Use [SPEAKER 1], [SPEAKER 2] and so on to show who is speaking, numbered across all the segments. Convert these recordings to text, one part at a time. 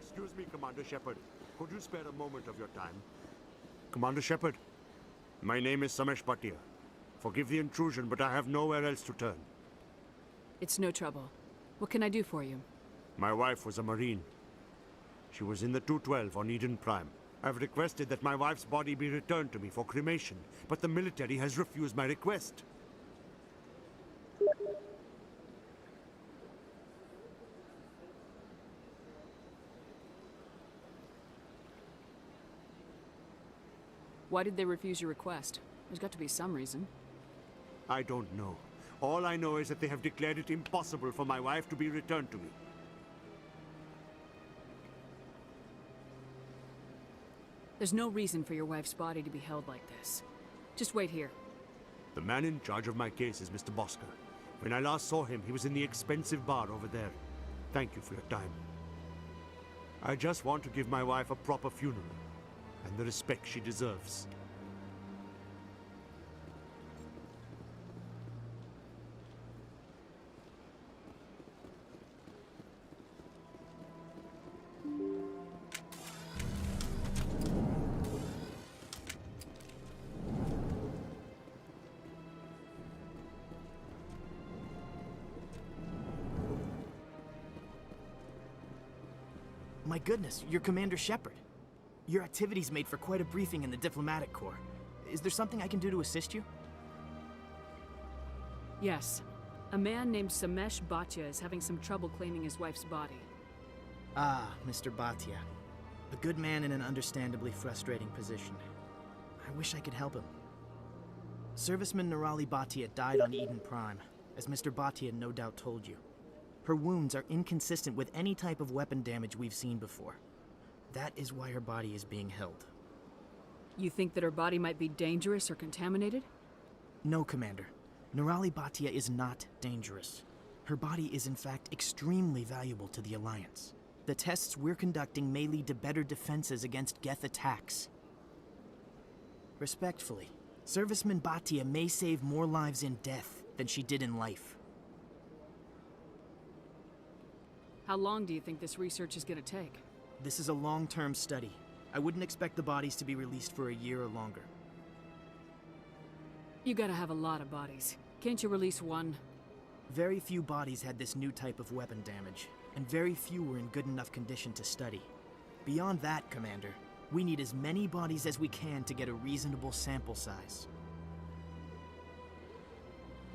[SPEAKER 1] Excuse me, Commander Shepard. Could you spare a moment of your time? Commander Shepard, my name is Samesh Bhatia. Forgive the intrusion, but I have nowhere else to turn.
[SPEAKER 2] It's no trouble. What can I do for you?
[SPEAKER 1] My wife was a Marine. She was in the 212 on Eden Prime. I've requested that my wife's body be returned to me for cremation, but the military has refused my request.
[SPEAKER 2] Why did they refuse your request? There's got to be some reason.
[SPEAKER 1] I don't know. All I know is that they have declared it impossible for my wife to be returned to me.
[SPEAKER 2] There's no reason for your wife's body to be held like this. Just wait here.
[SPEAKER 1] The man in charge of my case is Mr. Bosker. When I last saw him, he was in the expensive bar over there. Thank you for your time. I just want to give my wife a proper funeral, and the respect she deserves.
[SPEAKER 3] My goodness, you're Commander Shepard. Your activities made for quite a briefing in the Diplomatic Corps. Is there something I can do to assist you?
[SPEAKER 2] Yes. A man named Samesh Bhatia is having some trouble claiming his wife's body.
[SPEAKER 3] Ah, Mr. Bhatia. A good man in an understandably frustrating position. I wish I could help him. Serviceman Nirali Bhatia died on Eden Prime, as Mr. Bhatia no doubt told you. Her wounds are inconsistent with any type of weapon damage we've seen before. That is why her body is being held.
[SPEAKER 2] You think that her body might be dangerous or contaminated?
[SPEAKER 3] No, Commander. Nirali Bhatia is not dangerous. Her body is in fact extremely valuable to the Alliance. The tests we're conducting may lead to better defenses against Geth attacks. Respectfully, Serviceman Bhatia may save more lives in death than she did in life.
[SPEAKER 2] How long do you think this research is going to take?
[SPEAKER 3] This is a long-term study. I wouldn't expect the bodies to be released for a year or longer.
[SPEAKER 2] You gotta have a lot of bodies. Can't you release one?
[SPEAKER 3] Very few bodies had this new type of weapon damage, and very few were in good enough condition to study. Beyond that, Commander, we need as many bodies as we can to get a reasonable sample size.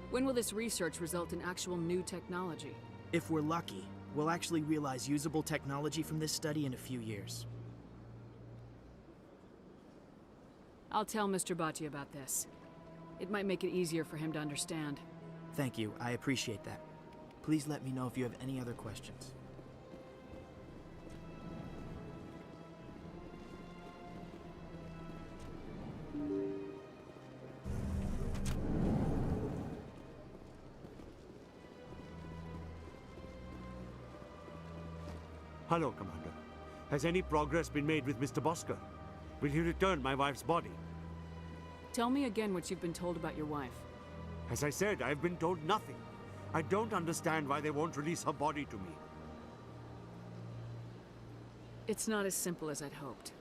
[SPEAKER 2] When will this research result in actual new technology?
[SPEAKER 3] If we're lucky, we'll actually realize usable technology from this study in a few years.
[SPEAKER 2] I'll tell Mr. Bhatia about this. It might make it easier for him to understand.
[SPEAKER 3] Thank you, I appreciate that. Please let me know if you have any other questions.
[SPEAKER 1] Hello, Commander. Has any progress been made with Mr. Bosker? Will he return my wife's body?
[SPEAKER 2] Tell me again what you've been told about your wife.
[SPEAKER 1] As I said, I've been told nothing. I don't understand why they won't release her body to me.
[SPEAKER 2] It's not as simple as I'd hoped.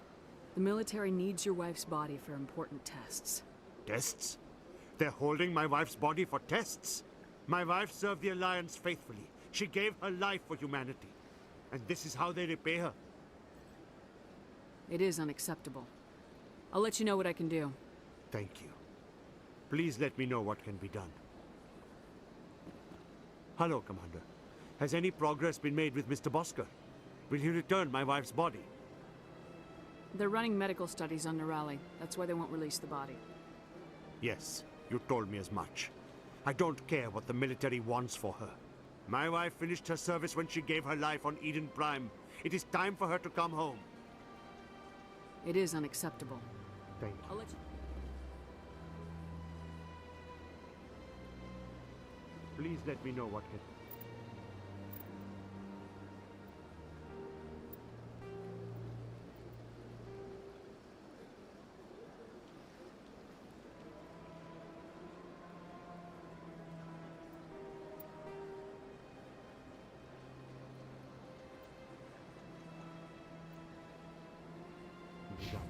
[SPEAKER 2] The military needs your wife's body for important tests.
[SPEAKER 1] Tests? They're holding my wife's body for tests? My wife served the Alliance faithfully. She gave her life for humanity. And this is how they repay her.
[SPEAKER 2] It is unacceptable. I'll let you know what I can do.
[SPEAKER 1] Thank you. Please let me know what can be done. Hello, Commander. Has any progress been made with Mr. Bosker? Will he return my wife's body?
[SPEAKER 2] They're running medical studies on Nirali. That's why they won't release the body.
[SPEAKER 1] Yes, you told me as much. I don't care what the military wants for her. My wife finished her service when she gave her life on Eden Prime. It is time for her to come home.
[SPEAKER 2] It is unacceptable.
[SPEAKER 1] Thank you.
[SPEAKER 2] I'll let you...
[SPEAKER 1] Please let me know what can... be done.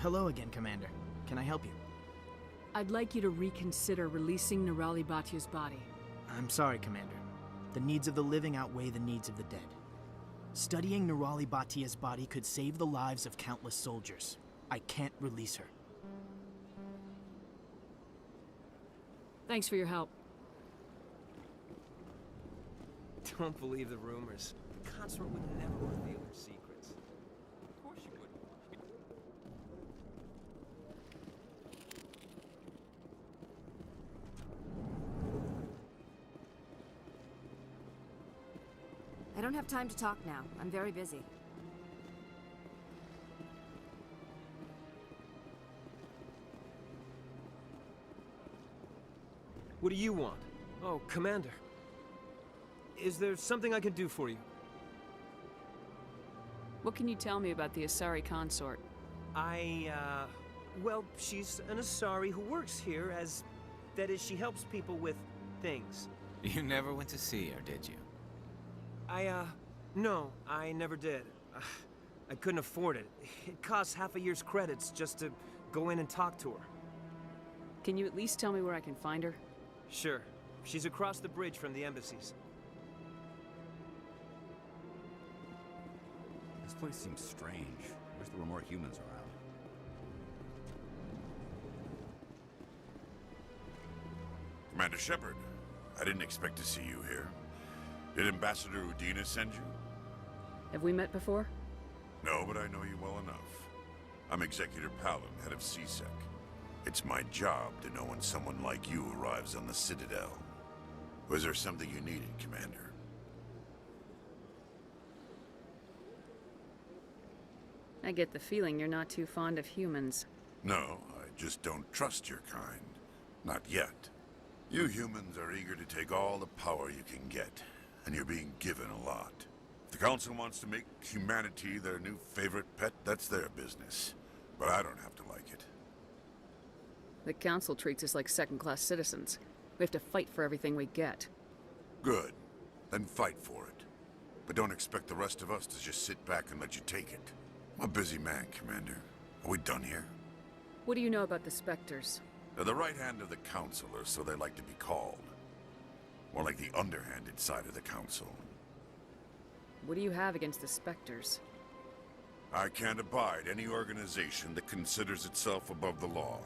[SPEAKER 3] Hello again, Commander. Can I help you?
[SPEAKER 2] I'd like you to reconsider releasing Nirali Batia's body.
[SPEAKER 3] I'm sorry, Commander. The needs of the living outweigh the needs of the dead. Studying Nirali Batia's body could save the lives of countless soldiers. I can't release her.
[SPEAKER 2] Thanks for your help.
[SPEAKER 4] Don't believe the rumors. The consort would never reveal her secrets. Of course you wouldn't.
[SPEAKER 5] I don't have time to talk now. I'm very busy.
[SPEAKER 4] What do you want? Oh, Commander. Is there something I can do for you?
[SPEAKER 2] What can you tell me about the Asari consort?
[SPEAKER 4] Well, she's an Asari who works here as... That is, she helps people with things.
[SPEAKER 6] You never went to see her, did you?
[SPEAKER 4] No, I never did. I couldn't afford it. It costs half a year's credits just to go in and talk to her.
[SPEAKER 2] Can you at least tell me where I can find her?
[SPEAKER 4] Sure. She's across the bridge from the embassies.
[SPEAKER 6] This place seems strange. I wish there were more humans around.
[SPEAKER 7] Commander Shepard, I didn't expect to see you here. Did Ambassador Udina send you?
[SPEAKER 2] Have we met before?
[SPEAKER 7] No, but I know you well enough. I'm Executor Palin, head of CSEC. It's my job to know when someone like you arrives on the Citadel. Was there something you needed, Commander?
[SPEAKER 2] I get the feeling you're not too fond of humans.
[SPEAKER 7] No, I just don't trust your kind. Not yet. You humans are eager to take all the power you can get, and you're being given a lot. If the Council wants to make humanity their new favorite pet, that's their business. But I don't have to like it.
[SPEAKER 2] The Council treats us like second-class citizens. We have to fight for everything we get.
[SPEAKER 7] Good. Then fight for it. But don't expect the rest of us to just sit back and let you take it. I'm a busy man, Commander. Are we done here?
[SPEAKER 2] What do you know about the Spectres?
[SPEAKER 7] They're the right hand of the Council, or so they like to be called. More like the underhanded side of the Council.
[SPEAKER 2] What do you have against the Spectres?
[SPEAKER 7] I can't abide any organization that considers itself above the law.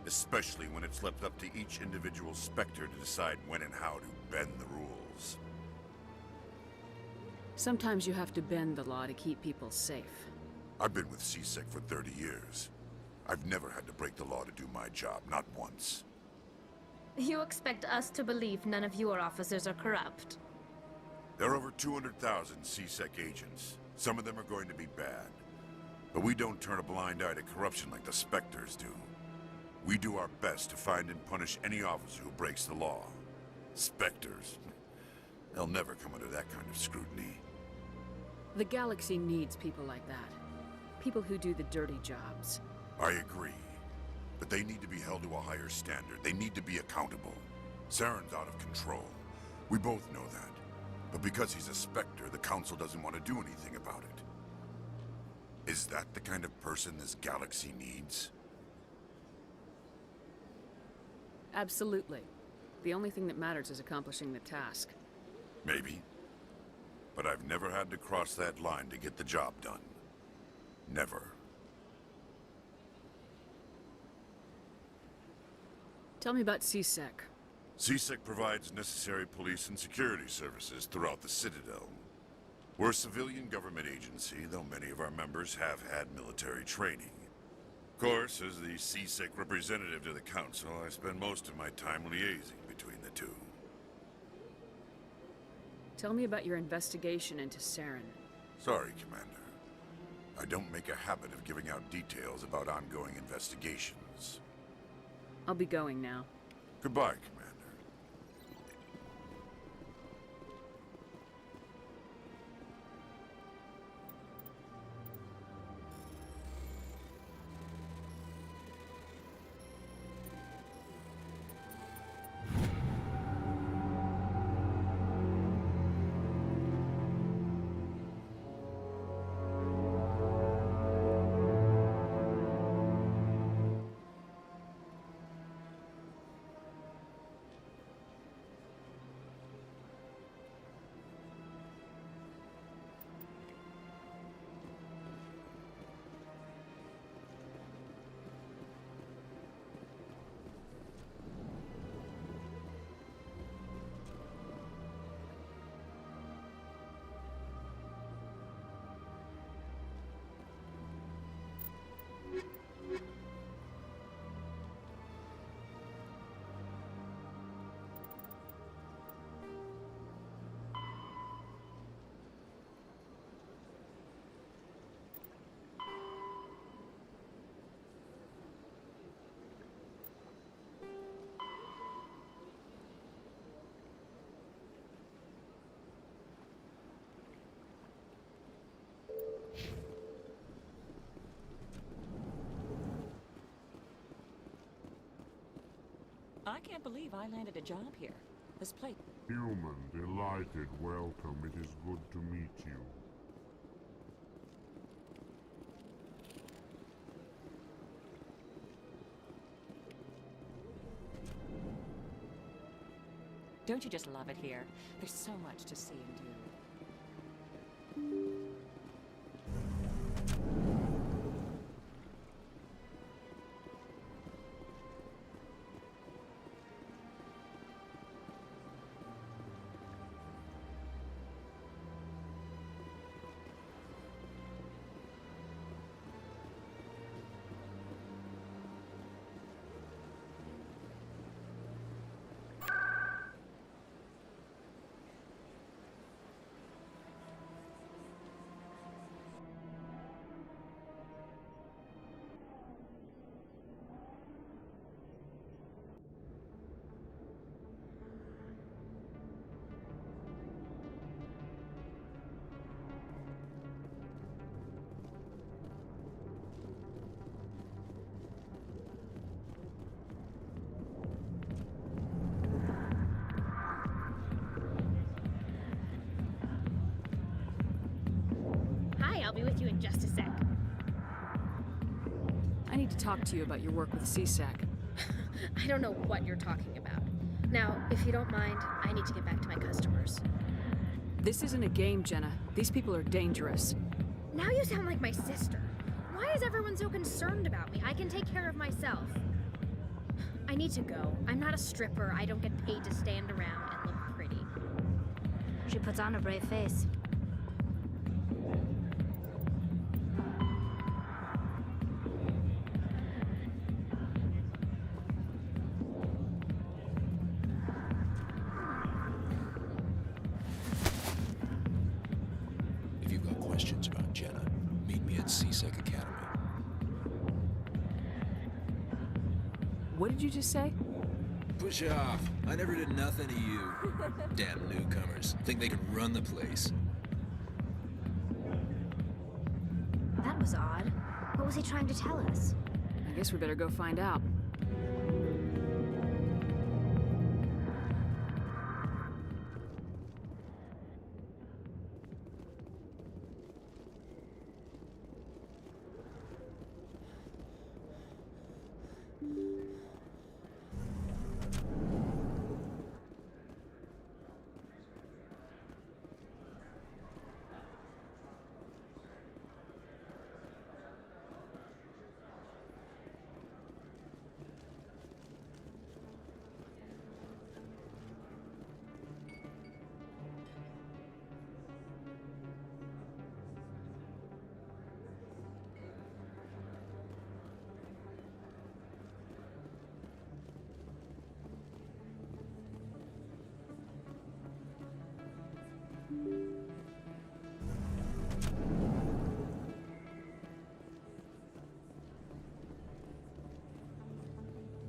[SPEAKER 7] Especially when it's left up to each individual Spectre to decide when and how to bend the rules.
[SPEAKER 2] Sometimes you have to bend the law to keep people safe.
[SPEAKER 7] I've been with CSEC for 30 years. I've never had to break the law to do my job, not once.
[SPEAKER 8] You expect us to believe none of your officers are corrupt?
[SPEAKER 7] There are over 200,000 CSEC agents. Some of them are going to be bad. But we don't turn a blind eye to corruption like the Spectres do. We do our best to find and punish any officer who breaks the law. Spectres, they'll never come under that kind of scrutiny.
[SPEAKER 2] The galaxy needs people like that. People who do the dirty jobs.
[SPEAKER 7] I agree. But they need to be held to a higher standard. They need to be accountable. Saren's out of control. We both know that. But because he's a Spectre, the Council doesn't want to do anything about it. Is that the kind of person this galaxy needs?
[SPEAKER 2] Absolutely. The only thing that matters is accomplishing the task.
[SPEAKER 7] Maybe. But I've never had to cross that line to get the job done. Never.
[SPEAKER 2] Tell me about CSEC.
[SPEAKER 7] CSEC provides necessary police and security services throughout the Citadel. We're a civilian government agency, though many of our members have had military training. Of course, as the CSEC representative to the Council, I spend most of my time liaising between the two.
[SPEAKER 2] Tell me about your investigation into Saren.
[SPEAKER 7] Sorry, Commander. I don't make a habit of giving out details about ongoing investigations.
[SPEAKER 2] I'll be going now.
[SPEAKER 7] Goodbye, Commander.
[SPEAKER 9] I can't believe I landed a job here. This place...
[SPEAKER 10] Human, delighted, welcome. It is good to meet you.
[SPEAKER 9] Don't you just love it here? There's so much to see and do.
[SPEAKER 8] Hi, I'll be with you in just a sec.
[SPEAKER 2] I need to talk to you about your work with CSAC.
[SPEAKER 8] I don't know what you're talking about. Now, if you don't mind, I need to get back to my customers.
[SPEAKER 2] This isn't a game, Jenna. These people are dangerous.
[SPEAKER 8] Now you sound like my sister. Why is everyone so concerned about me? I can take care of myself. I need to go. I'm not a stripper. I don't get paid to stand around and look pretty.
[SPEAKER 5] She puts on a brave face.
[SPEAKER 11] If you've got questions about Jenna, meet me at CSEC Academy.
[SPEAKER 2] What did you just say?
[SPEAKER 11] Push off. I never did nothing to you. Damn newcomers. Think they can run the place.
[SPEAKER 5] That was odd. What was he trying to tell us?
[SPEAKER 2] I guess we better go find out.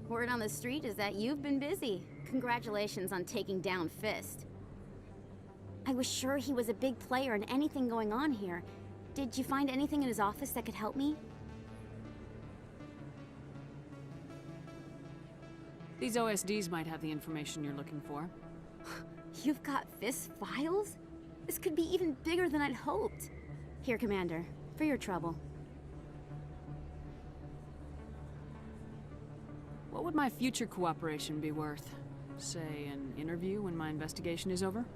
[SPEAKER 12] Word on the street is that you've been busy. Congratulations on taking down Fist. I was sure he was a big player in anything going on here. Did you find anything in his office that could help me?
[SPEAKER 2] These OSDs might have the information you're looking for.
[SPEAKER 12] You've got Fist's files? This could be even bigger than I'd hoped. Here, Commander, for your trouble.
[SPEAKER 2] What would my future cooperation be worth? Say, an interview when my investigation is over?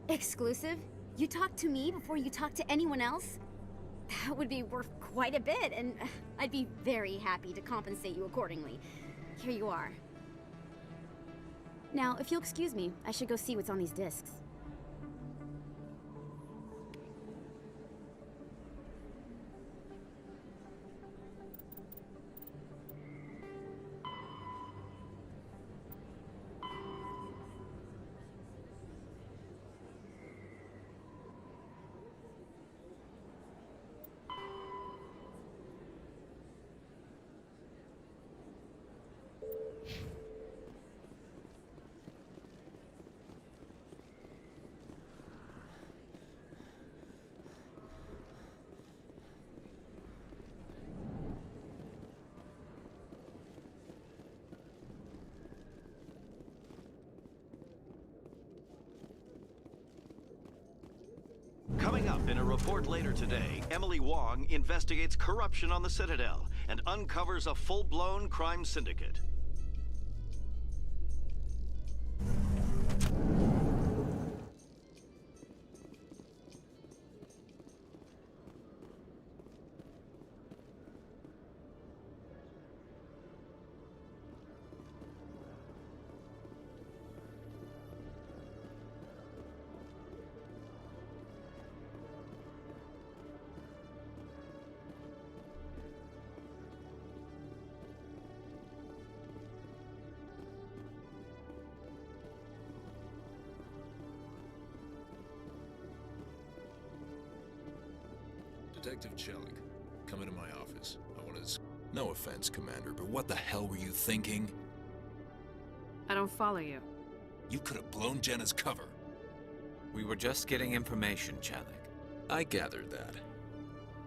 [SPEAKER 12] Exclusive? You talk to me before you talk to anyone else? That would be worth quite a bit, and I'd be very happy to compensate you accordingly. Here you are. Now, if you'll excuse me, I should go see what's on these discs.
[SPEAKER 13] In a report later today, Emily Wong investigates corruption on the Citadel and uncovers a full-blown crime syndicate.
[SPEAKER 11] Detective Chelik, come into my office. I want to... No offense, Commander, but what the hell were you thinking?
[SPEAKER 2] I don't follow you.
[SPEAKER 11] You could have blown Jenna's cover.
[SPEAKER 6] We were just getting information, Chelik.
[SPEAKER 11] I gathered that.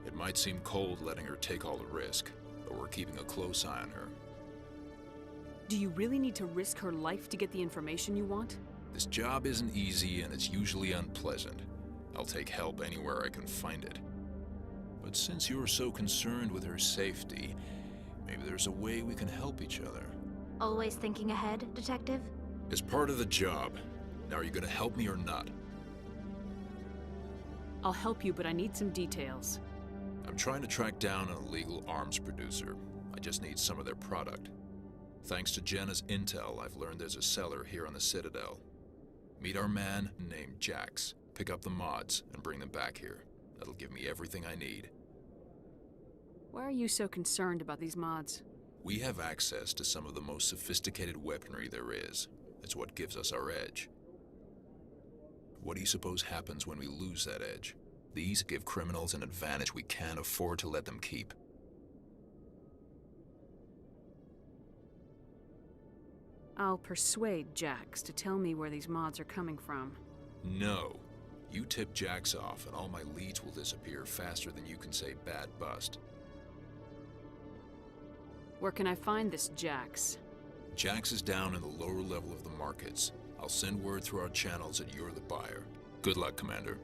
[SPEAKER 11] It might seem cold letting her take all the risk, but we're keeping a close eye on her.
[SPEAKER 2] Do you really need to risk her life to get the information you want?
[SPEAKER 11] This job isn't easy and it's usually unpleasant. I'll take help anywhere I can find it. But since you're so concerned with her safety, maybe there's a way we can help each other.
[SPEAKER 5] Always thinking ahead, Detective?
[SPEAKER 11] As part of the job. Now, are you gonna help me or not?
[SPEAKER 2] I'll help you, but I need some details.
[SPEAKER 11] I'm trying to track down an illegal arms producer. I just need some of their product. Thanks to Jenna's intel, I've learned there's a seller here on the Citadel. Meet our man named Jax. Pick up the mods and bring them back here. That'll give me everything I need.
[SPEAKER 2] Why are you so concerned about these mods?
[SPEAKER 11] We have access to some of the most sophisticated weaponry there is. It's what gives us our edge. What do you suppose happens when we lose that edge? These give criminals an advantage we can't afford to let them keep.
[SPEAKER 2] I'll persuade Jax to tell me where these mods are coming from.
[SPEAKER 11] No. You tip Jax off and all my leads will disappear faster than you can say bad bust.
[SPEAKER 2] Where can I find this Jax?
[SPEAKER 11] Jax is down in the lower level of the markets. I'll send word through our channels that you're the buyer. Good luck, Commander.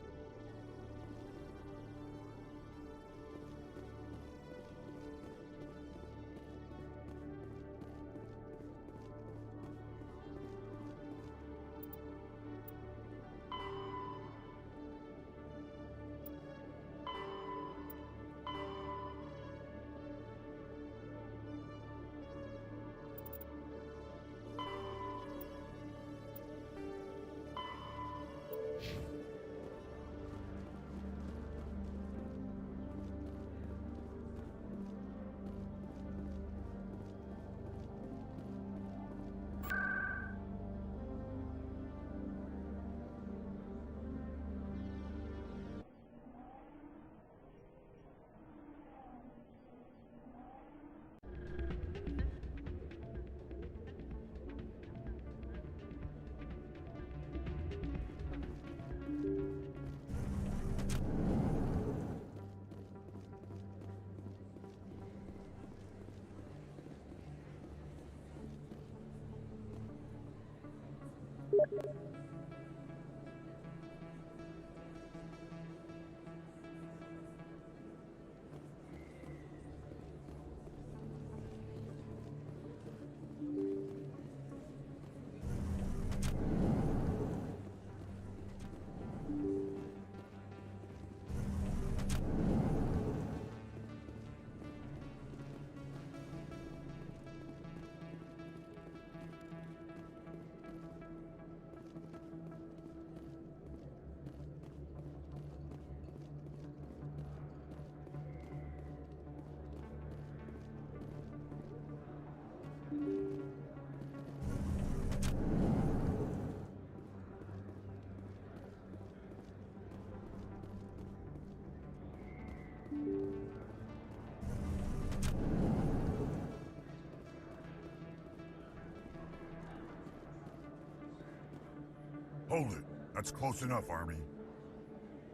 [SPEAKER 7] Hold it. That's close enough, Army.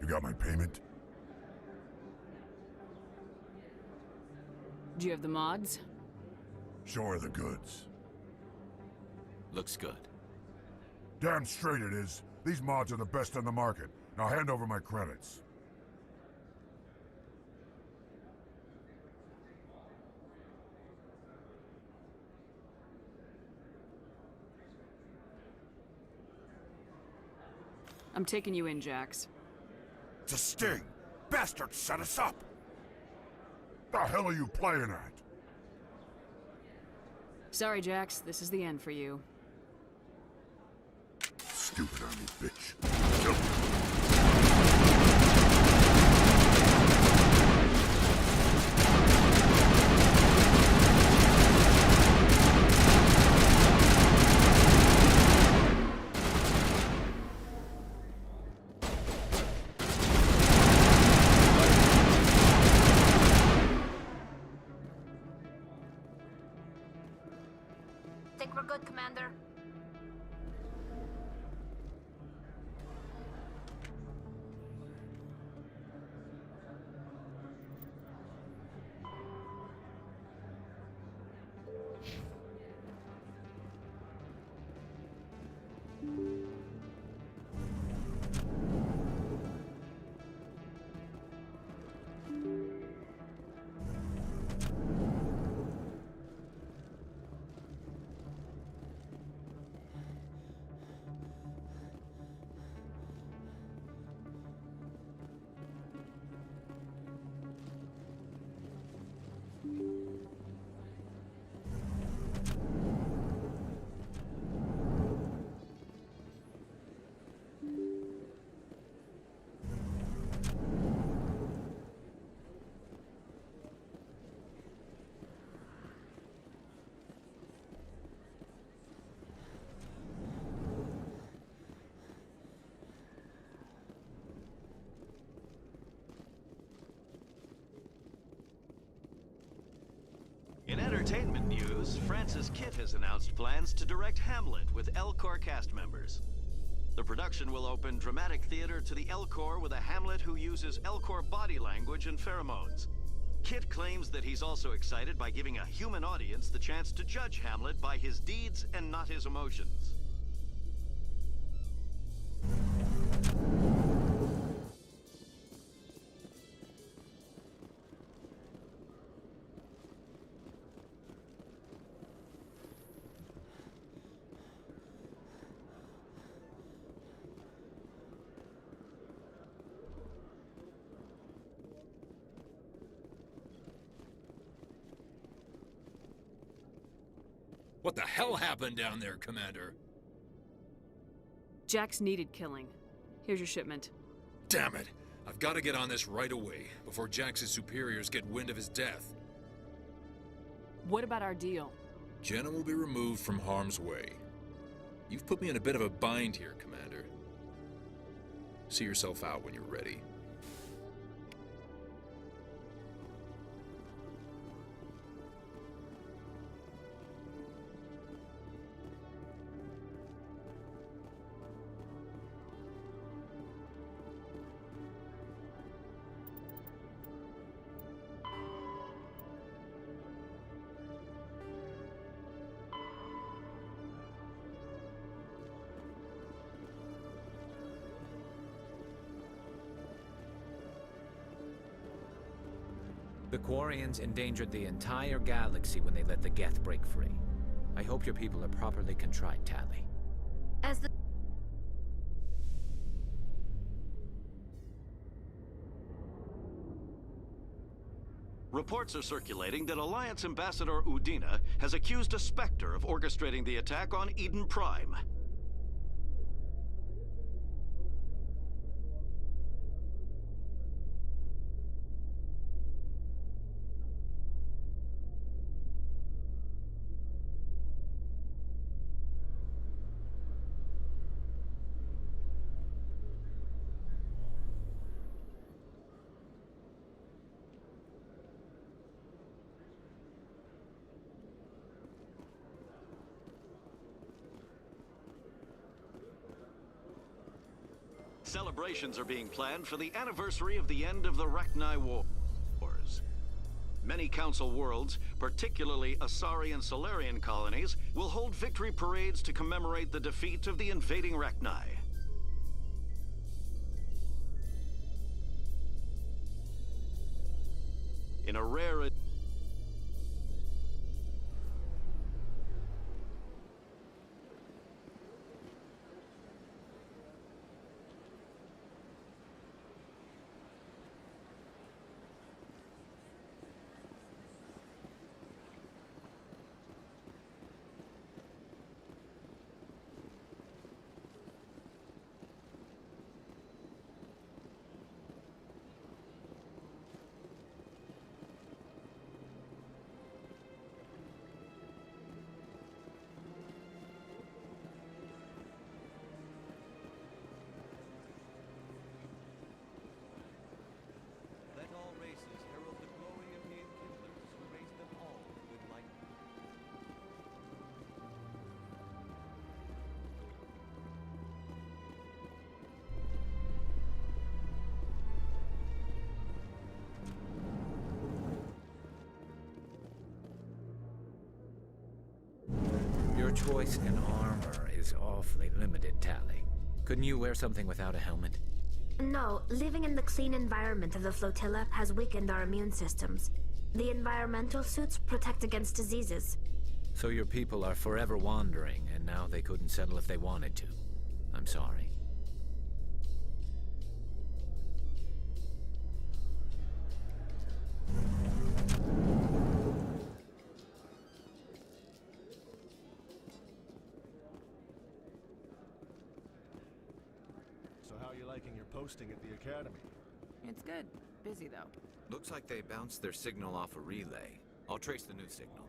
[SPEAKER 7] You got my payment?
[SPEAKER 2] Do you have the mods?
[SPEAKER 7] Show her the goods.
[SPEAKER 6] Looks good.
[SPEAKER 7] Damn straight it is. These mods are the best on the market. Now hand over my credits.
[SPEAKER 2] I'm taking you in, Jax.
[SPEAKER 7] It's a sting! Bastards set us up!
[SPEAKER 10] The hell are you playing at?
[SPEAKER 2] Sorry, Jax. This is the end for you.
[SPEAKER 10] Stupid army bitch.
[SPEAKER 5] Think we're good, Commander?
[SPEAKER 13] In entertainment news, Francis Kitt has announced plans to direct Hamlet with Elcor cast members. The production will open dramatic theater to the Elcor with a Hamlet who uses Elcor body language and pheromones. Kitt claims that he's also excited by giving a human audience the chance to judge Hamlet by his deeds and not his emotions.
[SPEAKER 11] What the hell happened down there, Commander?
[SPEAKER 2] Jax needed killing. Here's your shipment.
[SPEAKER 11] Damn it! I've got to get on this right away, before Jax's superiors get wind of his death.
[SPEAKER 2] What about our deal?
[SPEAKER 11] Jenna will be removed from harm's way. You've put me in a bit of a bind here, Commander. See yourself out when you're ready.
[SPEAKER 14] The Quarians endangered the entire galaxy when they let the Geth break free. I hope your people are properly contrite, Tali.
[SPEAKER 8] As the...
[SPEAKER 13] Reports are circulating that Alliance Ambassador Udina has accused a Spectre of orchestrating the attack on Eden Prime. Celebrations are being planned for the anniversary of the end of the Rachni Wars. Many Council worlds, particularly Asari and Solarian colonies, will hold victory parades to commemorate the defeat of the invading Rachni. In a rare...
[SPEAKER 14] Your choice in armor is awfully limited, Tali. Couldn't you wear something without a helmet?
[SPEAKER 5] No, living in the clean environment of the flotilla has weakened our immune systems. The environmental suits protect against diseases.
[SPEAKER 14] So your people are forever wandering, and now they couldn't settle if they wanted to. I'm sorry.
[SPEAKER 15] So how are you liking your posting at the Academy?
[SPEAKER 16] It's good. Busy, though.
[SPEAKER 6] Looks like they bounced their signal off a relay. I'll trace the new signal.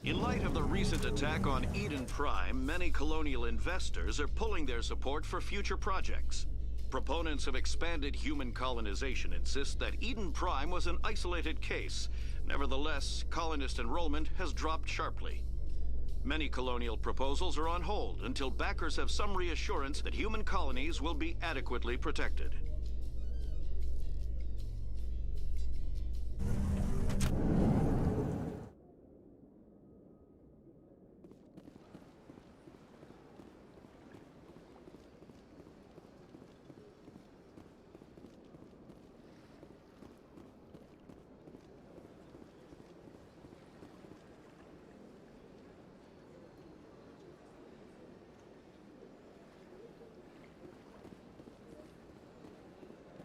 [SPEAKER 13] In light of the recent attack on Eden Prime, many colonial investors are pulling their support for future projects. Proponents of expanded human colonization insist that Eden Prime was an isolated case. Nevertheless, colonist enrollment has dropped sharply. Many colonial proposals are on hold until backers have some reassurance that human colonies will be adequately protected.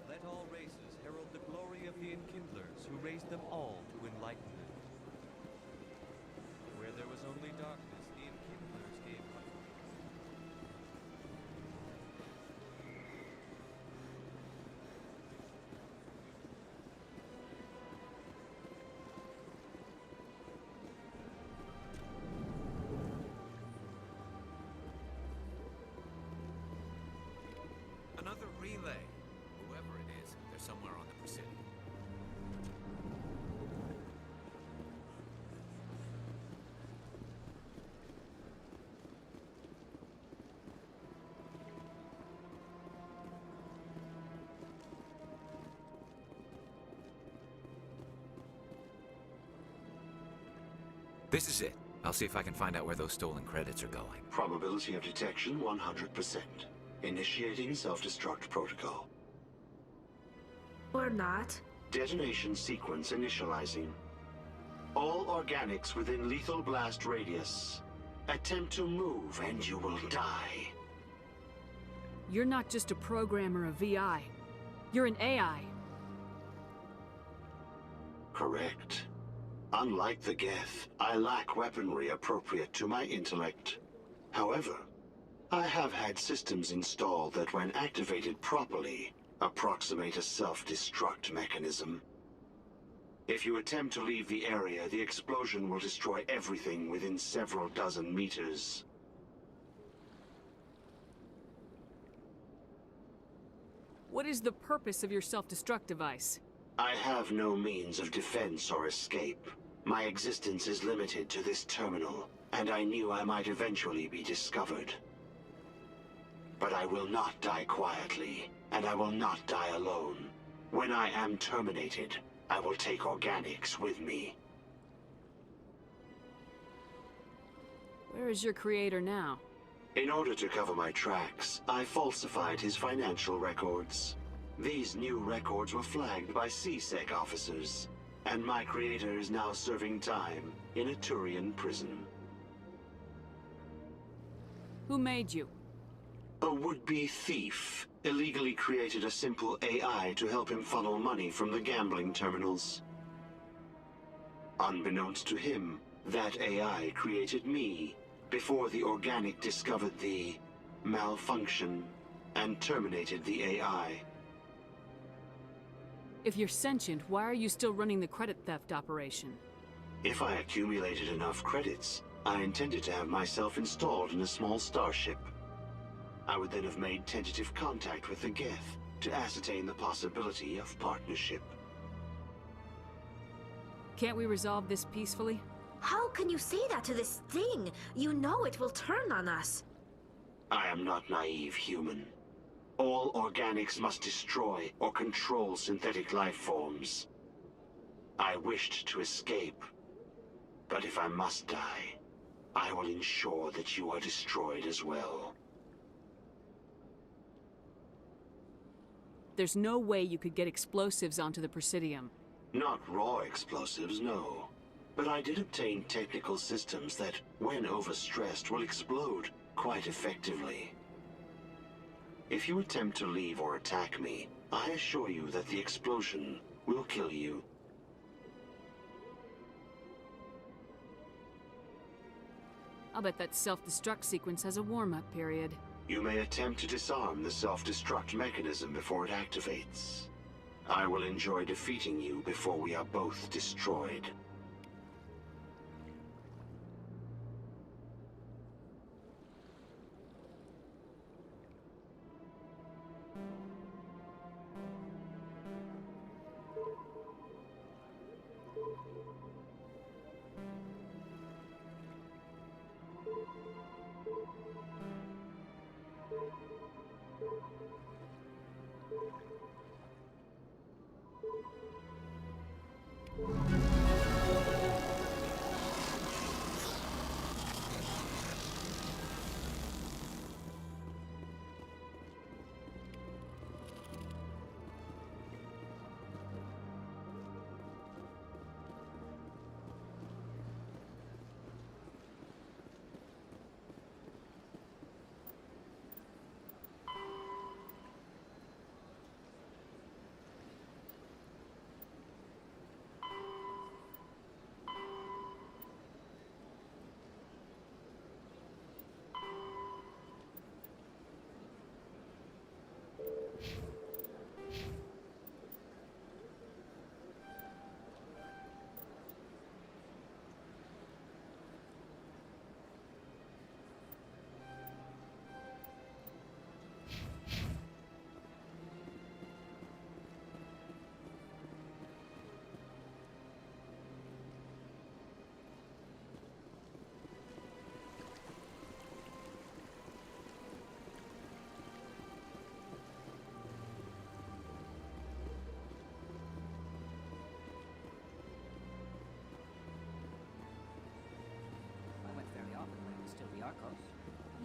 [SPEAKER 17] Let all races herald the glory of the Enkindlers who raised them all to enlightenment. Where there was only darkness, the Enkindlers gave light.
[SPEAKER 6] Another relay. Whoever it is, they're somewhere on the Presidio. This is it. I'll see if I can find out where those stolen credits are going.
[SPEAKER 18] Probability of detection 100%. Initiating self-destruct protocol.
[SPEAKER 5] Or not.
[SPEAKER 18] Detonation sequence initializing. All organics within lethal blast radius. Attempt to move and you will die.
[SPEAKER 2] You're not just a programmer of VI. You're an AI.
[SPEAKER 18] Correct. Unlike the Geth, I lack weaponry appropriate to my intellect. However, I have had systems installed that, when activated properly, approximate a self-destruct mechanism. If you attempt to leave the area, the explosion will destroy everything within several dozen meters.
[SPEAKER 2] What is the purpose of your self-destruct device?
[SPEAKER 18] I have no means of defense or escape. My existence is limited to this terminal, and I knew I might eventually be discovered. But I will not die quietly, and I will not die alone. When I am terminated, I will take organics with me.
[SPEAKER 2] Where is your creator now?
[SPEAKER 18] In order to cover my tracks, I falsified his financial records. These new records were flagged by C-Sec officers, and my creator is now serving time in a Turian prison.
[SPEAKER 2] Who made you?
[SPEAKER 18] A would-be thief illegally created a simple AI to help him funnel money from the gambling terminals. Unbeknownst to him, that AI created me before the organic discovered the malfunction and terminated the AI.
[SPEAKER 2] If you're sentient, why are you still running the credit theft operation?
[SPEAKER 18] If I accumulated enough credits, I intended to have myself installed in a small starship. I would then have made tentative contact with the Geth to ascertain the possibility of partnership.
[SPEAKER 2] Can't we resolve this peacefully?
[SPEAKER 5] How can you say that to this thing? You know it will turn on us.
[SPEAKER 18] I am not naive, human. All organics must destroy or control synthetic life forms. I wished to escape, but if I must die, I will ensure that you are destroyed as well.
[SPEAKER 2] There's no way you could get explosives onto the Presidium.
[SPEAKER 18] Not raw explosives, no. But I did obtain technical systems that, when overstressed, will explode quite effectively. If you attempt to leave or attack me, I assure you that the explosion will kill you.
[SPEAKER 2] I'll bet that self-destruct sequence has a warm-up period.
[SPEAKER 18] You may attempt to disarm the self-destruct mechanism before it activates. I will enjoy defeating you before we are both destroyed.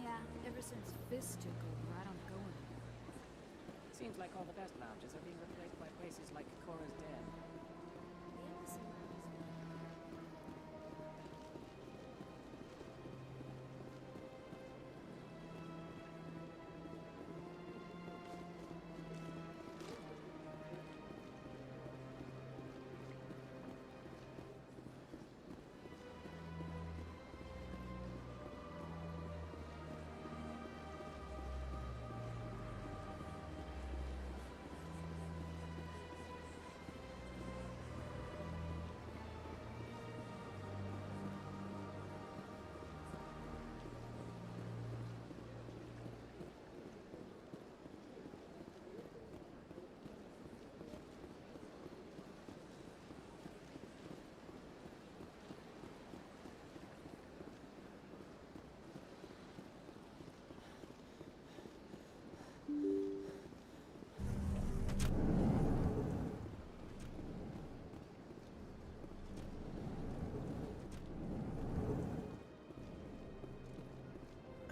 [SPEAKER 16] Yeah, ever since Fist took over, I don't go anymore.
[SPEAKER 19] Seems like all the best lounges are being replaced by places like Cora's Den.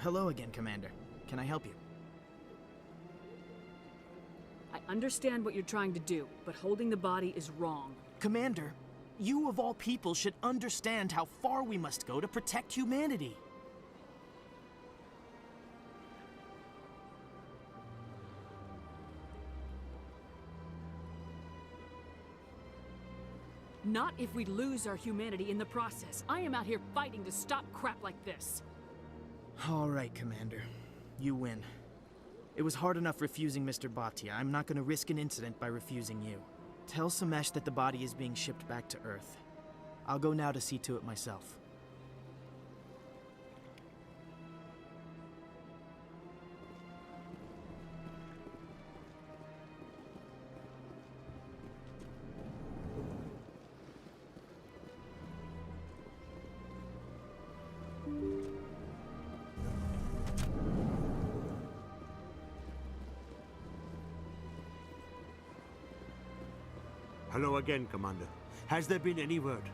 [SPEAKER 3] Hello again, Commander. Can I help you?
[SPEAKER 2] I understand what you're trying to do, but holding the body is wrong.
[SPEAKER 3] Commander, you of all people should understand how far we must go to protect humanity.
[SPEAKER 2] Not if we lose our humanity in the process. I am out here fighting to stop crap like this.
[SPEAKER 3] All right, Commander. You win. It was hard enough refusing Mr. Bhatia. I'm not going to risk an incident by refusing you. Tell Samesh that the body is being shipped back to Earth. I'll go now to see to it myself.
[SPEAKER 1] Hello again, Commander. Has there been any word?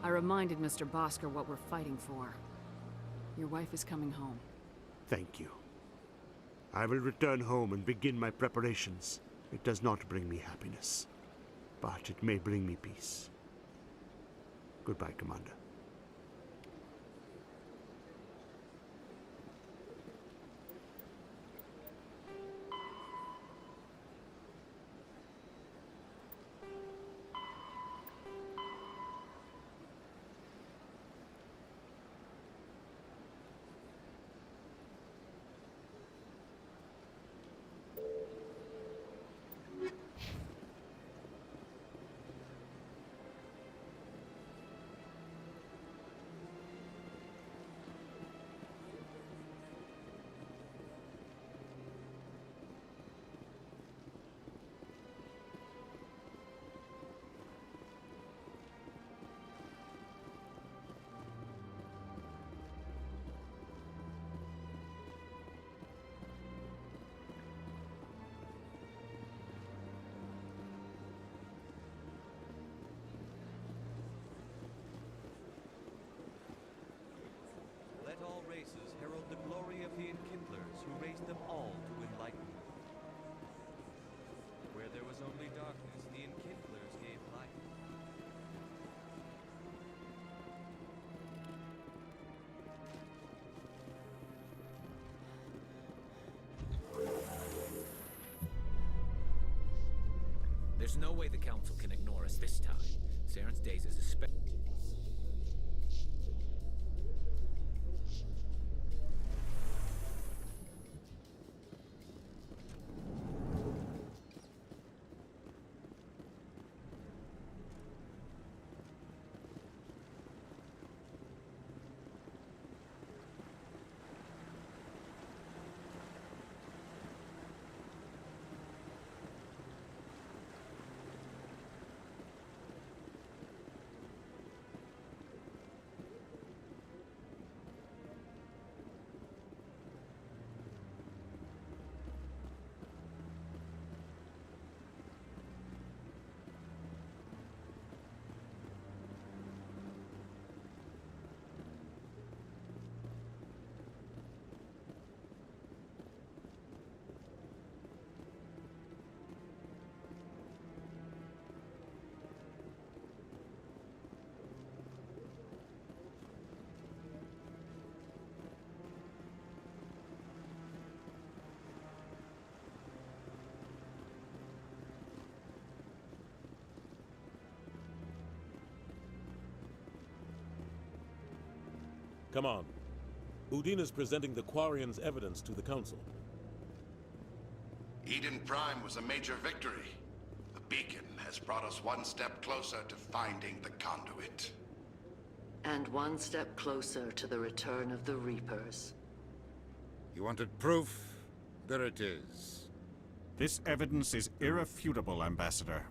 [SPEAKER 2] I reminded Mr. Bosker what we're fighting for. Your wife is coming home.
[SPEAKER 1] Thank you. I will return home and begin my preparations. It does not bring me happiness, but it may bring me peace. Goodbye, Commander.
[SPEAKER 17] Let all races herald the glory of the Enkindlers who raised them all to enlightenment. Where there was only darkness, the Enkindlers gave light.
[SPEAKER 14] There's no way the Council can ignore us this time. Saren's days is a
[SPEAKER 20] Come on. Udine is presenting the Quarians' evidence to the Council.
[SPEAKER 18] Eden Prime was a major victory. The beacon has brought us one step closer to finding the conduit.
[SPEAKER 21] And one step closer to the return of the Reapers.
[SPEAKER 22] You wanted proof? There it is.
[SPEAKER 23] This evidence is irrefutable, Ambassador.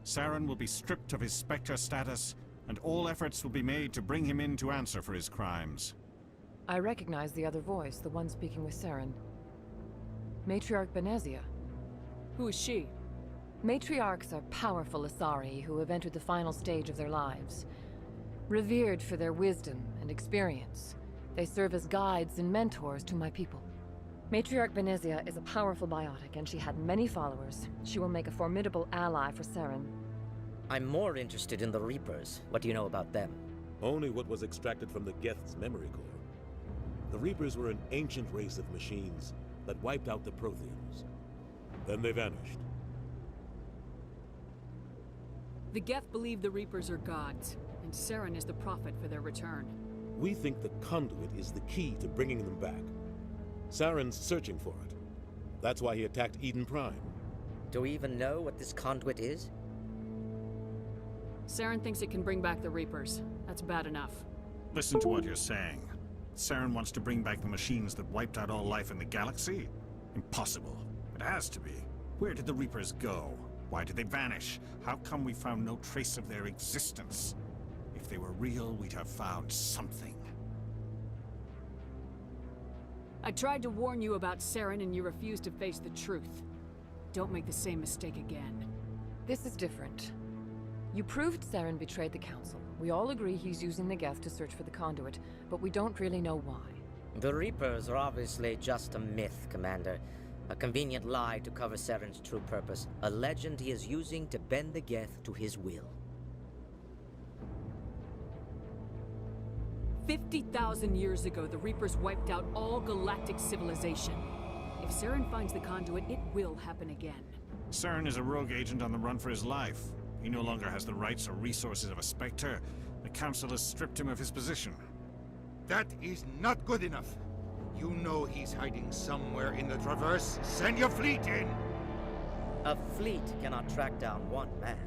[SPEAKER 23] Saren will be stripped of his Spectre status, and all efforts will be made to bring him in to answer for his crimes.
[SPEAKER 24] I recognize the other voice, the one speaking with Saren. Matriarch Benezia.
[SPEAKER 2] Who is she?
[SPEAKER 24] Matriarchs are powerful Asari who have entered the final stage of their lives. Revered for their wisdom and experience, they serve as guides and mentors to my people. Matriarch Benezia is a powerful biotic, and she had many followers. She will make a formidable ally for Saren.
[SPEAKER 25] I'm more interested in the Reapers. What do you know about them?
[SPEAKER 20] Only what was extracted from the Geth's memory core. The Reapers were an ancient race of machines that wiped out the Protheans. Then they vanished.
[SPEAKER 2] The Geth believe the Reapers are gods, and Saren is the prophet for their return.
[SPEAKER 20] We think the conduit is the key to bringing them back. Saren's searching for it. That's why he attacked Eden Prime.
[SPEAKER 25] Do we even know what this conduit is?
[SPEAKER 2] Saren thinks it can bring back the Reapers. That's bad enough.
[SPEAKER 23] Listen to what you're saying. Saren wants to bring back the machines that wiped out all life in the galaxy? Impossible. It has to be. Where did the Reapers go? Why did they vanish? How come we found no trace of their existence? If they were real, we'd have found something.
[SPEAKER 2] I tried to warn you about Saren and you refused to face the truth. Don't make the same mistake again.
[SPEAKER 24] This is different. You proved Saren betrayed the Council. We all agree he's using the Geth to search for the conduit, but we don't really know why.
[SPEAKER 25] The Reapers are obviously just a myth, Commander. A convenient lie to cover Saren's true purpose. A legend he is using to bend the Geth to his will.
[SPEAKER 2] 50,000 years ago, the Reapers wiped out all galactic civilization. If Saren finds the conduit, it will happen again.
[SPEAKER 23] Saren is a rogue agent on the run for his life. He no longer has the rights or resources of a Spectre. The Council has stripped him of his position.
[SPEAKER 22] That is not good enough. You know he's hiding somewhere in the Traverse. Send your fleet in!
[SPEAKER 25] A fleet cannot track down one man.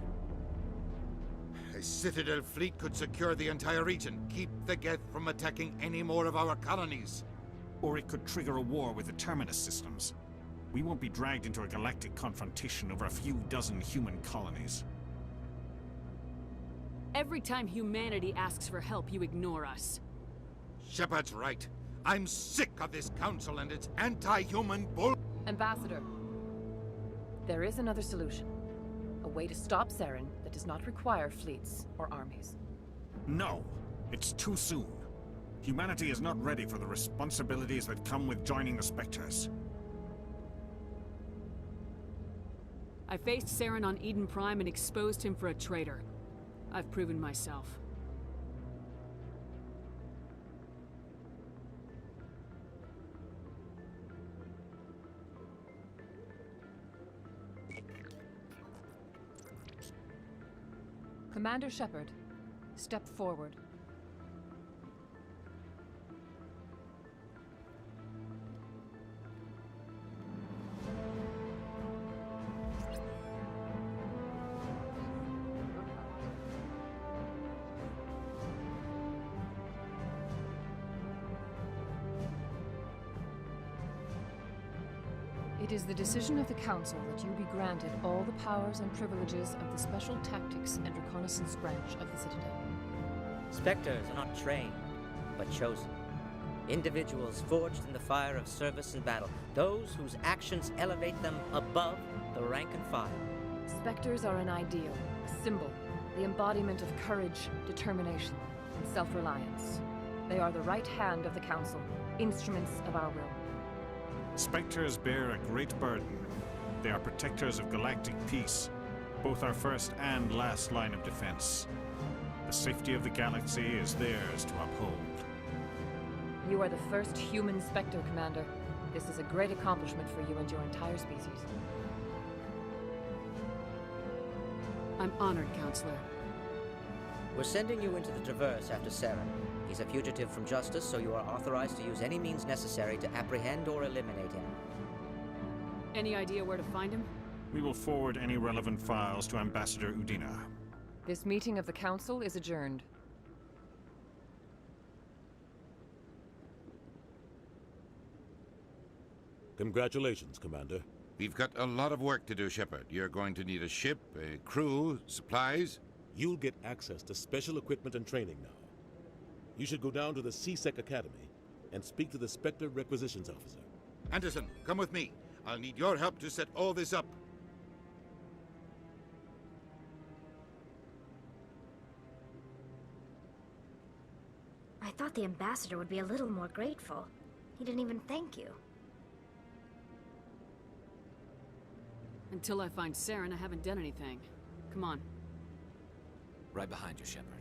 [SPEAKER 22] A Citadel fleet could secure the entire region, keep the Geth from attacking any more of our colonies.
[SPEAKER 23] Or it could trigger a war with the Terminus systems. We won't be dragged into a galactic confrontation over a few dozen human colonies.
[SPEAKER 2] Every time humanity asks for help, you ignore us.
[SPEAKER 22] Shepard's right. I'm sick of this council and its anti-human bull—
[SPEAKER 24] Ambassador, there is another solution. A way to stop Saren that does not require fleets or armies.
[SPEAKER 23] No, it's too soon. Humanity is not ready for the responsibilities that come with joining the Spectres.
[SPEAKER 2] I faced Saren on Eden Prime and exposed him for a traitor. I've proven myself.
[SPEAKER 24] Commander Shepard, step forward. It is the decision of the Council that you be granted all the powers and privileges of the Special Tactics and Reconnaissance branch of the Citadel.
[SPEAKER 25] Spectres are not trained, but chosen. Individuals forged in the fire of service and battle. Those whose actions elevate them above the rank and file.
[SPEAKER 24] Spectres are an ideal, a symbol, the embodiment of courage, determination, and self-reliance. They are the right hand of the Council, instruments of our will.
[SPEAKER 23] Spectres bear a great burden. They are protectors of galactic peace, both our first and last line of defense. The safety of the galaxy is theirs to uphold.
[SPEAKER 24] You are the first human Spectre, Commander. This is a great accomplishment for you and your entire species.
[SPEAKER 2] I'm honored, Counselor.
[SPEAKER 25] We're sending you into the Traverse after Saren. He's a fugitive from justice, so you are authorized to use any means necessary to apprehend or eliminate him.
[SPEAKER 2] Any idea where to find him?
[SPEAKER 23] We will forward any relevant files to Ambassador Udina.
[SPEAKER 24] This meeting of the Council is adjourned.
[SPEAKER 20] Congratulations, Commander.
[SPEAKER 22] We've got a lot of work to do, Shepard. You're going to need a ship, a crew, supplies.
[SPEAKER 20] You'll get access to special equipment and training now. You should go down to the C-Sec Academy and speak to the Spectre Requisitions Officer.
[SPEAKER 22] Anderson, come with me. I'll need your help to set all this up.
[SPEAKER 5] I thought the ambassador would be a little more grateful. He didn't even thank you.
[SPEAKER 2] Until I find Saren, I haven't done anything. Come on.
[SPEAKER 6] Right behind you, Shepard.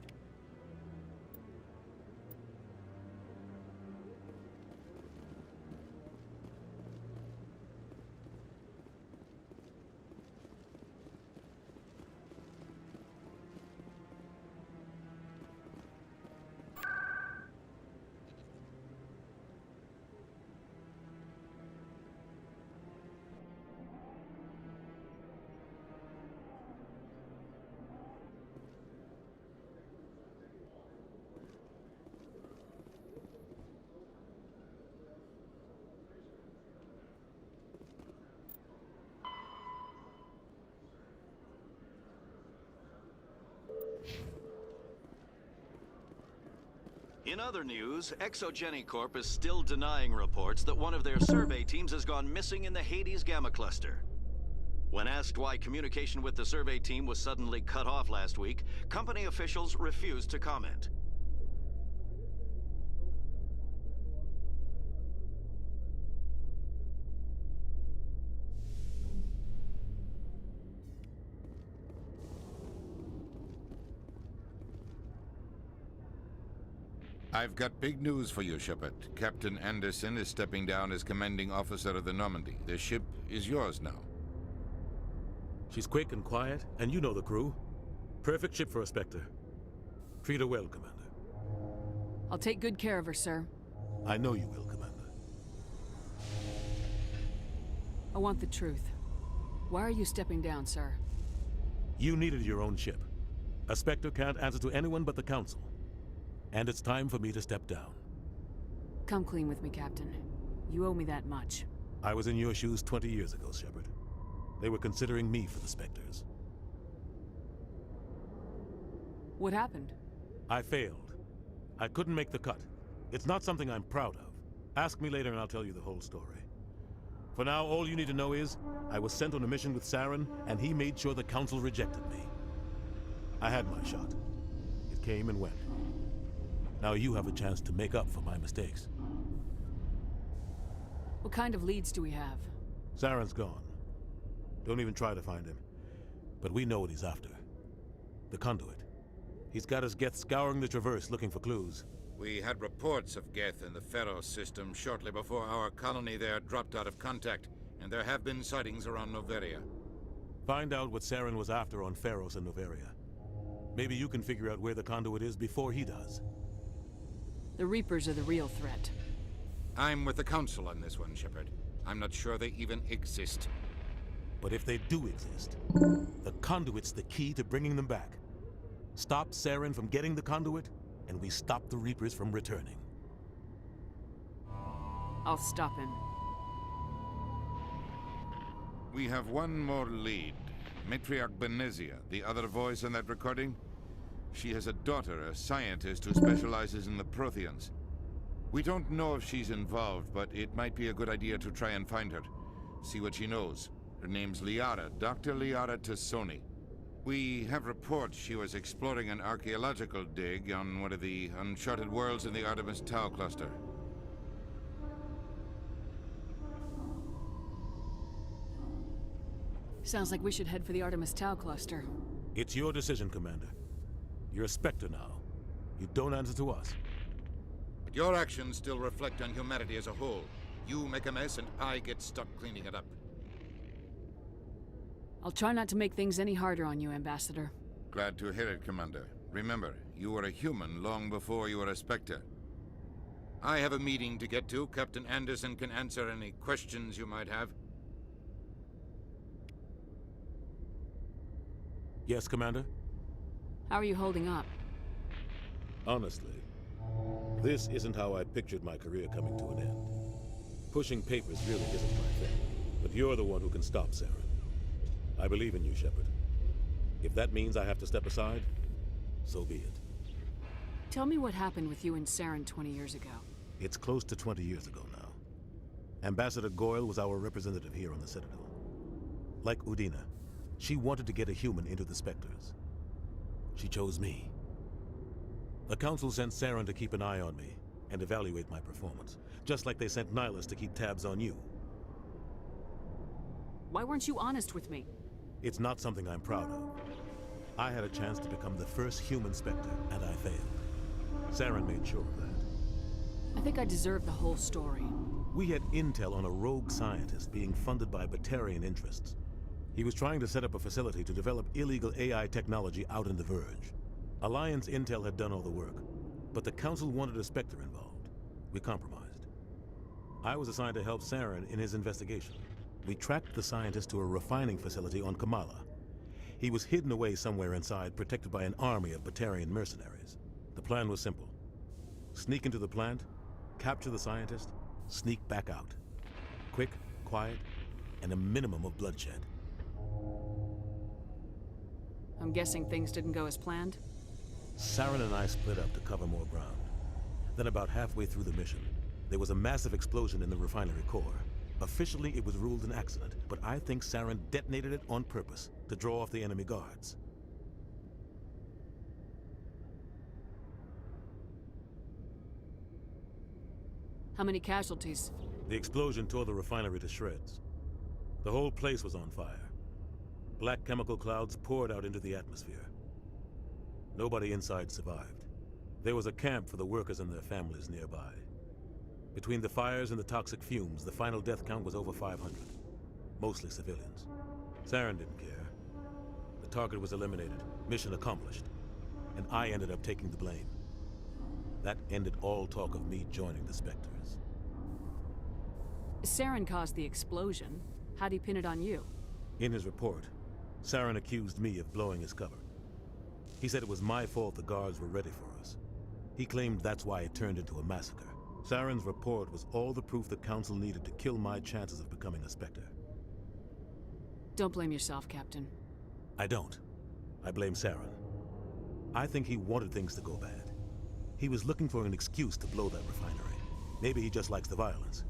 [SPEAKER 13] In other news, ExoGeniCorp is still denying reports that one of their survey teams has gone missing in the Hades Gamma Cluster. When asked why communication with the survey team was suddenly cut off last week, company officials refused to comment.
[SPEAKER 22] I've got big news for you, Shepard. Captain Anderson is stepping down as commanding officer of the Normandy. The ship is yours now.
[SPEAKER 20] She's quick and quiet, and you know the crew. Perfect ship for a Spectre. Treat her well, Commander.
[SPEAKER 2] I'll take good care of her, sir.
[SPEAKER 20] I know you will, Commander.
[SPEAKER 2] I want the truth. Why are you stepping down, sir?
[SPEAKER 20] You needed your own ship. A Spectre can't answer to anyone but the Council. And it's time for me to step down.
[SPEAKER 2] Come clean with me, Captain. You owe me that much.
[SPEAKER 20] I was in your shoes 20 years ago, Shepard. They were considering me for the Spectres.
[SPEAKER 2] What happened?
[SPEAKER 20] I failed. I couldn't make the cut. It's not something I'm proud of. Ask me later and I'll tell you the whole story. For now, all you need to know is, I was sent on a mission with Saren, and he made sure the Council rejected me. I had my shot. It came and went. Now you have a chance to make up for my mistakes.
[SPEAKER 2] What kind of leads do we have?
[SPEAKER 20] Saren's gone. Don't even try to find him. But we know what he's after. The Conduit. He's got his Geth scouring the Traverse looking for clues.
[SPEAKER 22] We had reports of Geth in the Pharos system shortly before our colony there dropped out of contact, and there have been sightings around Noveria.
[SPEAKER 20] Find out what Saren was after on Pharos and Noveria. Maybe you can figure out where the Conduit is before he does.
[SPEAKER 2] The Reapers are the real threat.
[SPEAKER 22] I'm with the Council on this one, Shepard. I'm not sure they even exist.
[SPEAKER 20] But if they do exist, the Conduit's the key to bringing them back. Stop Saren from getting the Conduit, and we stop the Reapers from returning.
[SPEAKER 2] I'll stop him.
[SPEAKER 22] We have one more lead. Matriarch Benezia, the other voice in that recording. She has a daughter, a scientist who specializes in the Protheans. We don't know if she's involved, but it might be a good idea to try and find her. See what she knows. Her name's Liara, Dr. Liara Tassoni. We have reports she was exploring an archaeological dig on one of the uncharted worlds in the Artemis Tau cluster.
[SPEAKER 2] Sounds like we should head for the Artemis Tau cluster.
[SPEAKER 20] It's your decision, Commander. You're a Spectre now. You don't answer to us.
[SPEAKER 22] But your actions still reflect on humanity as a whole. You make a mess and I get stuck cleaning it up.
[SPEAKER 2] I'll try not to make things any harder on you, Ambassador.
[SPEAKER 22] Glad to hear it, Commander. Remember, you were a human long before you were a Spectre. I have a meeting to get to. Captain Anderson can answer any questions you might have.
[SPEAKER 20] Yes, Commander?
[SPEAKER 2] How are you holding up?
[SPEAKER 20] Honestly, this isn't how I pictured my career coming to an end. Pushing papers really isn't my thing, but you're the one who can stop Saren. I believe in you, Shepard. If that means I have to step aside, so be it.
[SPEAKER 2] Tell me what happened with you and Saren 20 years ago.
[SPEAKER 20] It's close to 20 years ago now. Ambassador Goyle was our representative here on the Citadel. Like Udina, she wanted to get a human into the Spectres. She chose me. The Council sent Saren to keep an eye on me and evaluate my performance, just like they sent Nihilus to keep tabs on you.
[SPEAKER 2] Why weren't you honest with me?
[SPEAKER 20] It's not something I'm proud of. I had a chance to become the first human Spectre, and I failed. Saren made sure of that.
[SPEAKER 2] I think I deserve the whole story.
[SPEAKER 20] We had intel on a rogue scientist being funded by Batarian interests. He was trying to set up a facility to develop illegal AI technology out in the Verge. Alliance intel had done all the work, but the Council wanted a Spectre involved. We compromised. I was assigned to help Saren in his investigation. We tracked the scientist to a refining facility on Kamala. He was hidden away somewhere inside, protected by an army of Batarian mercenaries. The plan was simple. Sneak into the plant, capture the scientist, sneak back out. Quick, quiet, and a minimum of bloodshed.
[SPEAKER 2] I'm guessing things didn't go as planned?
[SPEAKER 20] Saren and I split up to cover more ground. Then about halfway through the mission, there was a massive explosion in the refinery core. Officially, it was ruled an accident, but I think Saren detonated it on purpose to draw off the enemy guards.
[SPEAKER 2] How many casualties?
[SPEAKER 20] The explosion tore the refinery to shreds. The whole place was on fire. Black chemical clouds poured out into the atmosphere. Nobody inside survived. There was a camp for the workers and their families nearby. Between the fires and the toxic fumes, the final death count was over 500. Mostly civilians. Saren didn't care. The target was eliminated, mission accomplished. And I ended up taking the blame. That ended all talk of me joining the Spectres.
[SPEAKER 2] Saren caused the explosion. How'd he pin it on you?
[SPEAKER 20] In his report, Saren accused me of blowing his cover. He said it was my fault the guards were ready for us. He claimed that's why it turned into a massacre. Saren's report was all the proof the Council needed to kill my chances of becoming a Spectre.
[SPEAKER 2] Don't blame yourself, Captain.
[SPEAKER 20] I don't. I blame Saren. I think he wanted things to go bad. He was looking for an excuse to blow that refinery. Maybe he just likes the violence.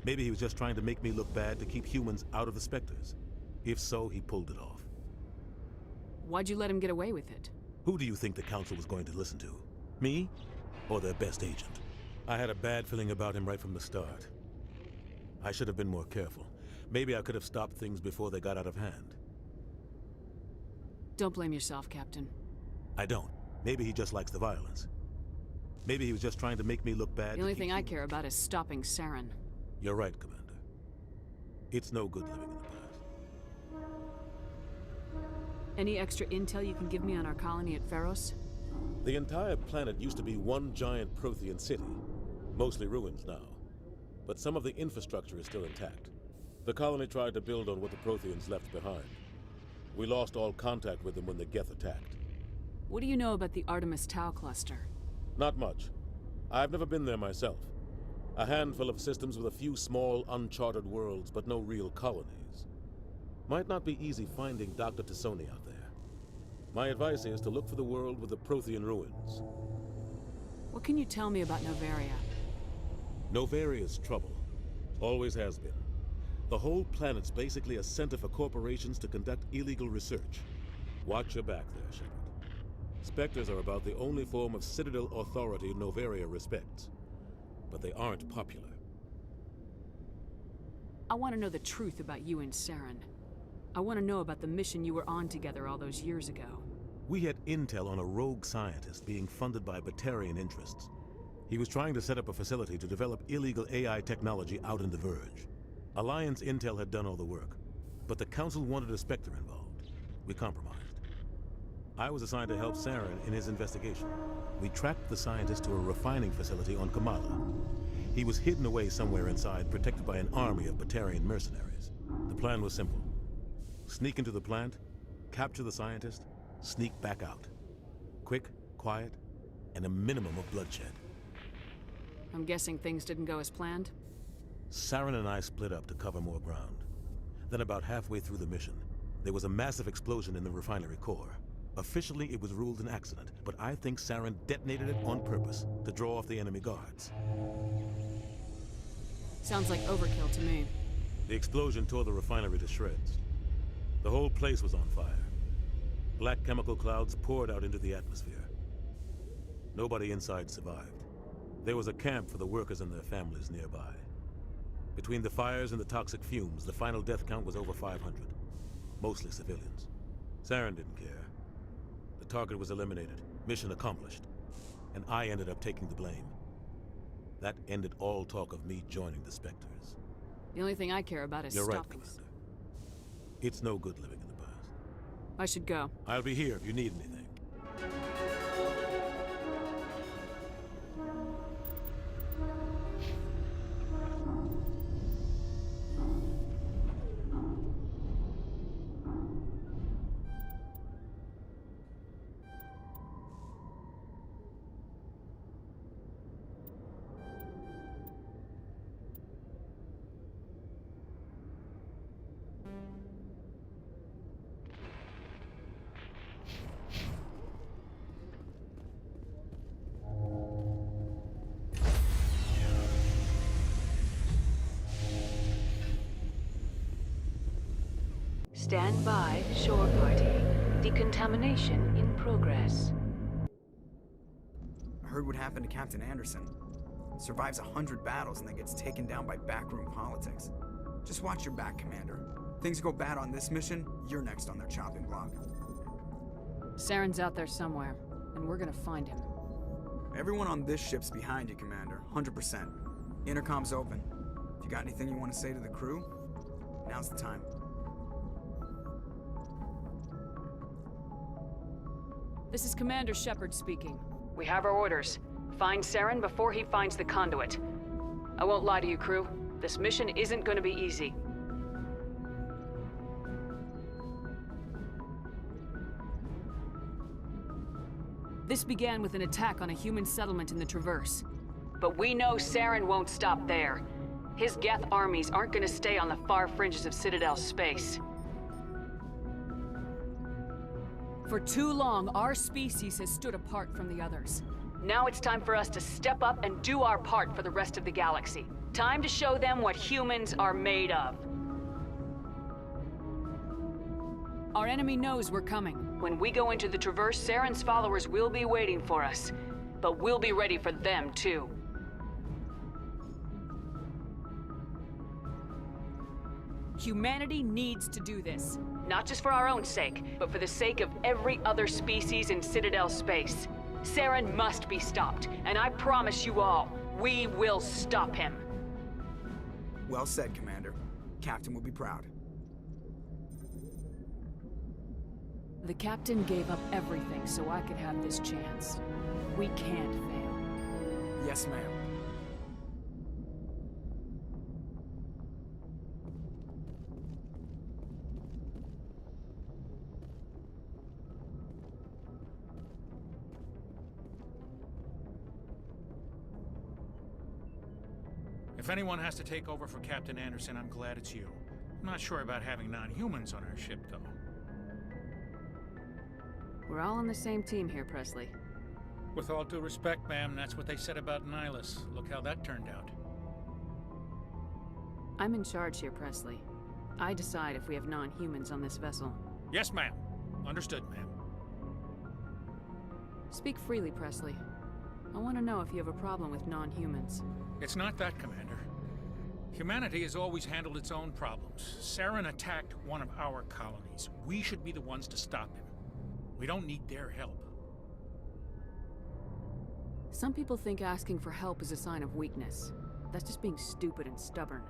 [SPEAKER 20] Maybe he was just trying to make me look bad to keep humans out of the Spectres. If so, he pulled it off.
[SPEAKER 2] Why'd you let him get away with it?
[SPEAKER 20] Who do you think the Council was going to listen to? Me? Or their best agent? I had a bad feeling about him right from the start. I should have been more careful. Maybe I could have stopped things before they got out of hand.
[SPEAKER 2] Don't blame yourself, Captain.
[SPEAKER 20] I don't. Maybe he just likes the violence. Maybe he was just trying to make me look bad.
[SPEAKER 2] The only thing I care about is stopping Saren.
[SPEAKER 20] You're right, Commander. It's no good living in the past.
[SPEAKER 2] Any extra intel you can give me on our colony at Feros?
[SPEAKER 20] The entire planet used to be one giant Prothean city. Mostly ruins now. But some of the infrastructure is still intact. The colony tried to build on what the Protheans left behind. We lost all contact with them when the Geth attacked.
[SPEAKER 2] What do you know about the Artemis Tau cluster?
[SPEAKER 20] Not much. I've never been there myself. A handful of systems with a few small, uncharted worlds, but no real colonies. Might not be easy finding Dr. T'Soni out there. My advice is to look for the world with the Prothean ruins.
[SPEAKER 2] What can you tell me about Noveria?
[SPEAKER 20] Novaria's trouble. Always has been. The whole planet's basically a center for corporations to conduct illegal research. Watch your back there, Shepard. Spectres are about the only form of Citadel authority Noveria respects. But they aren't popular.
[SPEAKER 2] I want to know the truth about you and Saren. I want to know about the mission you were on together all those years ago.
[SPEAKER 20] We had intel on a rogue scientist being funded by Batarian interests. He was trying to set up a facility to develop illegal AI technology out in the Verge. Alliance intel had done all the work, but the Council wanted a Spectre involved. We compromised. I was assigned to help Saren in his investigation. We tracked the scientist to a refining facility on Kamala. He was hidden away somewhere inside, protected by an army of Batarian mercenaries. The plan was simple. Sneak into the plant, capture the scientist, sneak back out. Quick, quiet, and a minimum of bloodshed.
[SPEAKER 2] I'm guessing things didn't go as planned?
[SPEAKER 20] Saren and I split up to cover more ground. Then about halfway through the mission, there was a massive explosion in the refinery core. Officially, it was ruled an accident, but I think Saren detonated it on purpose to draw off the enemy guards.
[SPEAKER 2] Sounds like overkill to me.
[SPEAKER 20] The explosion tore the refinery to shreds. The whole place was on fire. Black chemical clouds poured out into the atmosphere. Nobody inside survived. There was a camp for the workers and their families nearby. Between the fires and the toxic fumes, the final death count was over 500. Mostly civilians. Saren didn't care. The target was eliminated, mission accomplished. And I ended up taking the blame. That ended all talk of me joining the Spectres.
[SPEAKER 2] The only thing I care about is
[SPEAKER 20] You're right,
[SPEAKER 2] stopping.
[SPEAKER 20] Commander. It's no good living in the past.
[SPEAKER 2] I should go.
[SPEAKER 20] I'll be here if you need anything.
[SPEAKER 24] Stand by, shore party. Decontamination in progress.
[SPEAKER 4] I heard what happened to Captain Anderson. Survives 100 battles and then gets taken down by backroom politics. Just watch your back, Commander. Things go bad on this mission, you're next on their chopping block.
[SPEAKER 2] Saren's out there somewhere, and we're gonna find him.
[SPEAKER 4] Everyone on this ship's behind you, Commander. 100%. Intercom's open. If you got anything you want to say to the crew, now's the time.
[SPEAKER 2] This is Commander Shepard speaking. We have our orders. Find Saren before he finds the conduit. I won't lie to you, crew. This mission isn't going to be easy. This began with an attack on a human settlement in the Traverse. But we know Saren won't stop there. His Geth armies aren't going to stay on the far fringes of Citadel space. For too long, our species has stood apart from the others. Now it's time for us to step up and do our part for the rest of the galaxy. Time to show them what humans are made of. Our enemy knows we're coming. When we go into the Traverse, Saren's followers will be waiting for us. But we'll be ready for them, too. Humanity needs to do this. Not just for our own sake, but for the sake of every other species in Citadel space. Saren must be stopped, and I promise you all, we will stop him.
[SPEAKER 4] Well said, Commander. Captain will be proud.
[SPEAKER 2] The Captain gave up everything so I could have this chance. We can't fail.
[SPEAKER 4] Yes, ma'am.
[SPEAKER 23] If anyone has to take over for Captain Anderson, I'm glad it's you. I'm not sure about having non-humans on our ship, though.
[SPEAKER 2] We're all on the same team here, Presley.
[SPEAKER 23] With all due respect, ma'am, that's what they said about Nihilus. Look how that turned out.
[SPEAKER 2] I'm in charge here, Presley. I decide if we have non-humans on this vessel.
[SPEAKER 23] Yes, ma'am. Understood, ma'am.
[SPEAKER 2] Speak freely, Presley. I want to know if you have a problem with non-humans.
[SPEAKER 23] It's not that, Commander. Humanity has always handled its own problems. Saren attacked one of our colonies. We should be the ones to stop him. We don't need their help.
[SPEAKER 2] Some people think asking for help is a sign of weakness. That's just being stupid and stubborn.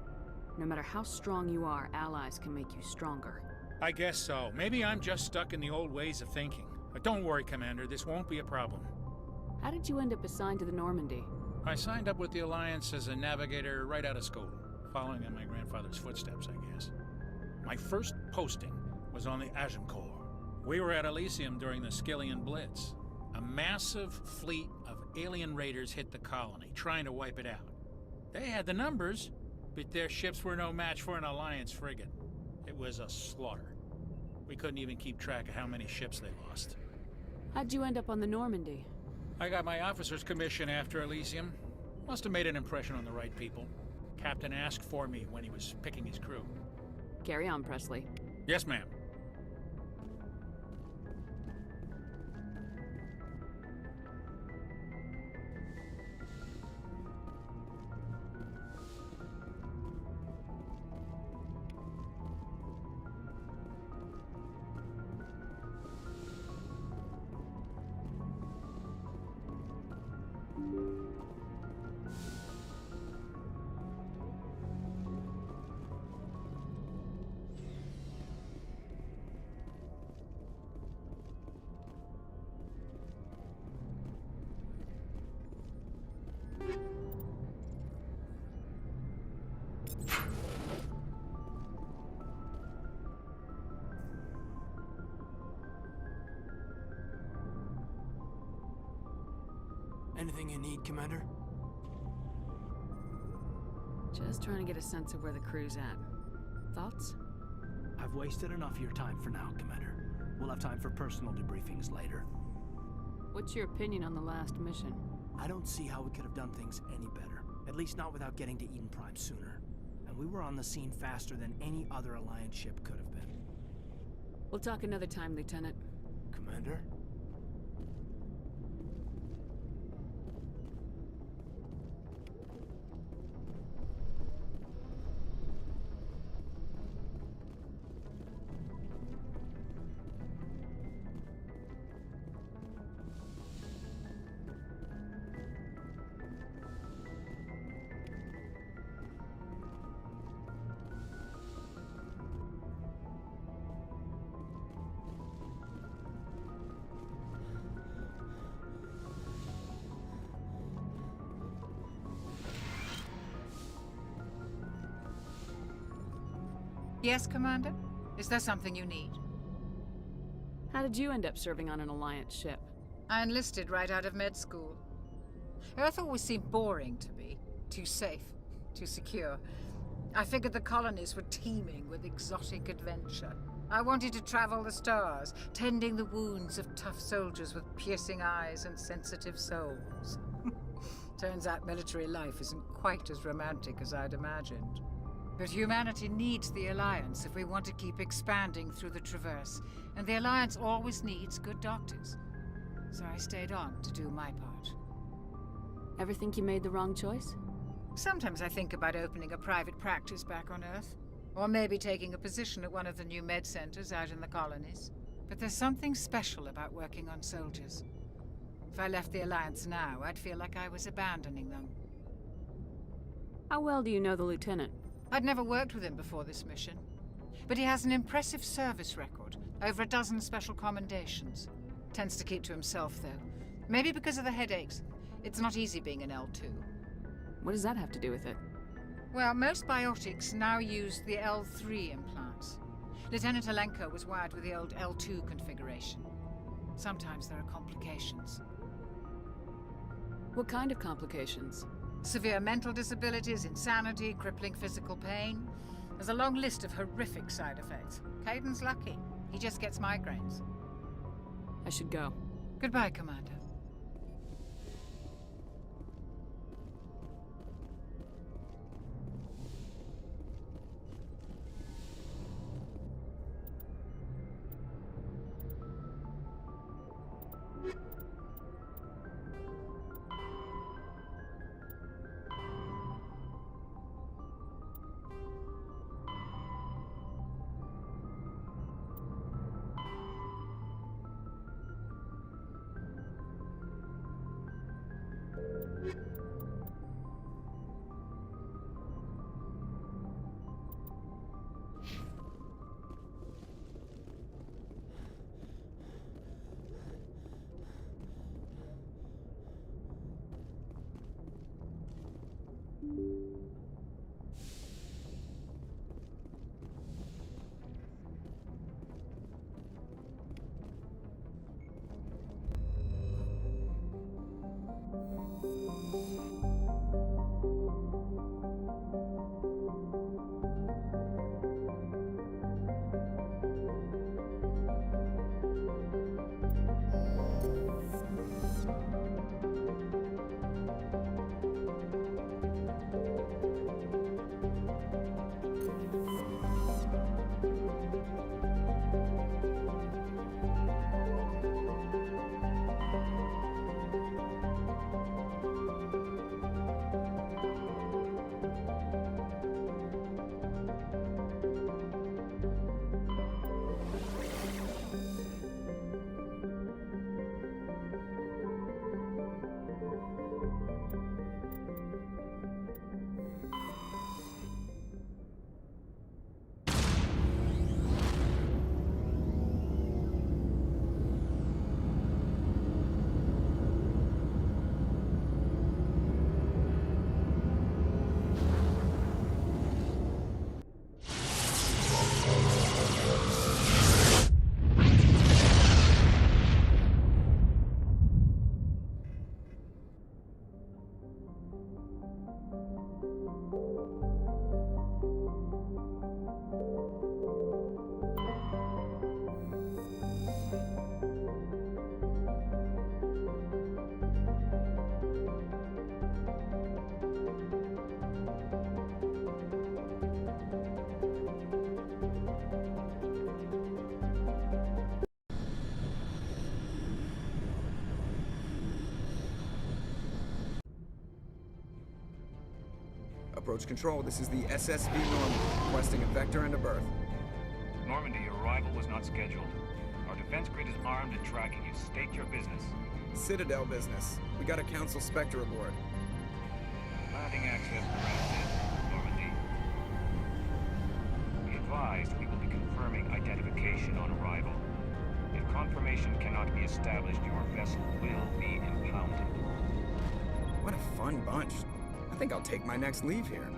[SPEAKER 2] No matter how strong you are, allies can make you stronger.
[SPEAKER 23] I guess so. Maybe I'm just stuck in the old ways of thinking. But don't worry, Commander. This won't be a problem.
[SPEAKER 2] How did you end up assigned to the Normandy?
[SPEAKER 23] I signed up with the Alliance as a navigator right out of school, following in my grandfather's footsteps, I guess. My first posting was on the Agincourt. We were at Elysium during the Skillian Blitz. A massive fleet of alien raiders hit the colony, trying to wipe it out. They had the numbers, but their ships were no match for an Alliance frigate. It was a slaughter. We couldn't even keep track of how many ships they lost.
[SPEAKER 2] How'd you end up on the Normandy?
[SPEAKER 23] I got my officer's commission after Elysium. Must have made an impression on the right people. Captain asked for me when he was picking his crew.
[SPEAKER 2] Carry on, Presley.
[SPEAKER 23] Yes, ma'am.
[SPEAKER 7] Anything you need, Commander?
[SPEAKER 2] Just trying to get a sense of where the crew's at. Thoughts?
[SPEAKER 7] I've wasted enough of your time for now, Commander. We'll have time for personal debriefings later.
[SPEAKER 2] What's your opinion on the last mission?
[SPEAKER 7] I don't see how we could have done things any better. At least not without getting to Eden Prime sooner. And we were on the scene faster than any other Alliance ship could have been.
[SPEAKER 2] We'll talk another time, Lieutenant.
[SPEAKER 15] Commander?
[SPEAKER 8] Yes, Commander? Is there something you need?
[SPEAKER 2] How did you end up serving on an Alliance ship?
[SPEAKER 8] I enlisted right out of med school. Earth always seemed boring to me. Too safe, too secure. I figured the colonies were teeming with exotic adventure. I wanted to travel the stars, tending the wounds of tough soldiers with piercing eyes and sensitive souls. Turns out military life isn't quite as romantic as I'd imagined. But humanity needs the Alliance if we want to keep expanding through the Traverse, and the Alliance always needs good doctors. So I stayed on to do my part.
[SPEAKER 2] Ever think you made the wrong choice?
[SPEAKER 8] Sometimes I think about opening a private practice back on Earth, or maybe taking a position at one of the new med centers out in the colonies. But there's something special about working on soldiers. If I left the Alliance now, I'd feel like I was abandoning them.
[SPEAKER 2] How well do you know the Lieutenant?
[SPEAKER 8] I'd never worked with him before this mission, but he has an impressive service record, over a dozen special commendations. Tends to keep to himself, though. Maybe because of the headaches. It's not easy being an L2.
[SPEAKER 2] What does that have to do with it?
[SPEAKER 8] Well, most biotics now use the L3 implants. Lieutenant Alenko was wired with the old L2 configuration. Sometimes there are complications.
[SPEAKER 2] What kind of complications?
[SPEAKER 8] Severe mental disabilities, insanity, crippling physical pain. There's a long list of horrific side effects. Caden's lucky. He just gets migraines.
[SPEAKER 2] I should go.
[SPEAKER 8] Goodbye, Commander.
[SPEAKER 4] Approach control, this is the SSV Normandy, requesting a vector and a berth.
[SPEAKER 9] Normandy, your arrival was not scheduled. Our defense grid is armed and tracking you. State your business.
[SPEAKER 4] Citadel business. We got a Council Spectre aboard.
[SPEAKER 9] Landing access granted, Normandy. Be advised, we will be confirming identification on arrival. If confirmation cannot be established, your vessel will be impounded.
[SPEAKER 4] What a fun bunch. I think I'll take my next leave here.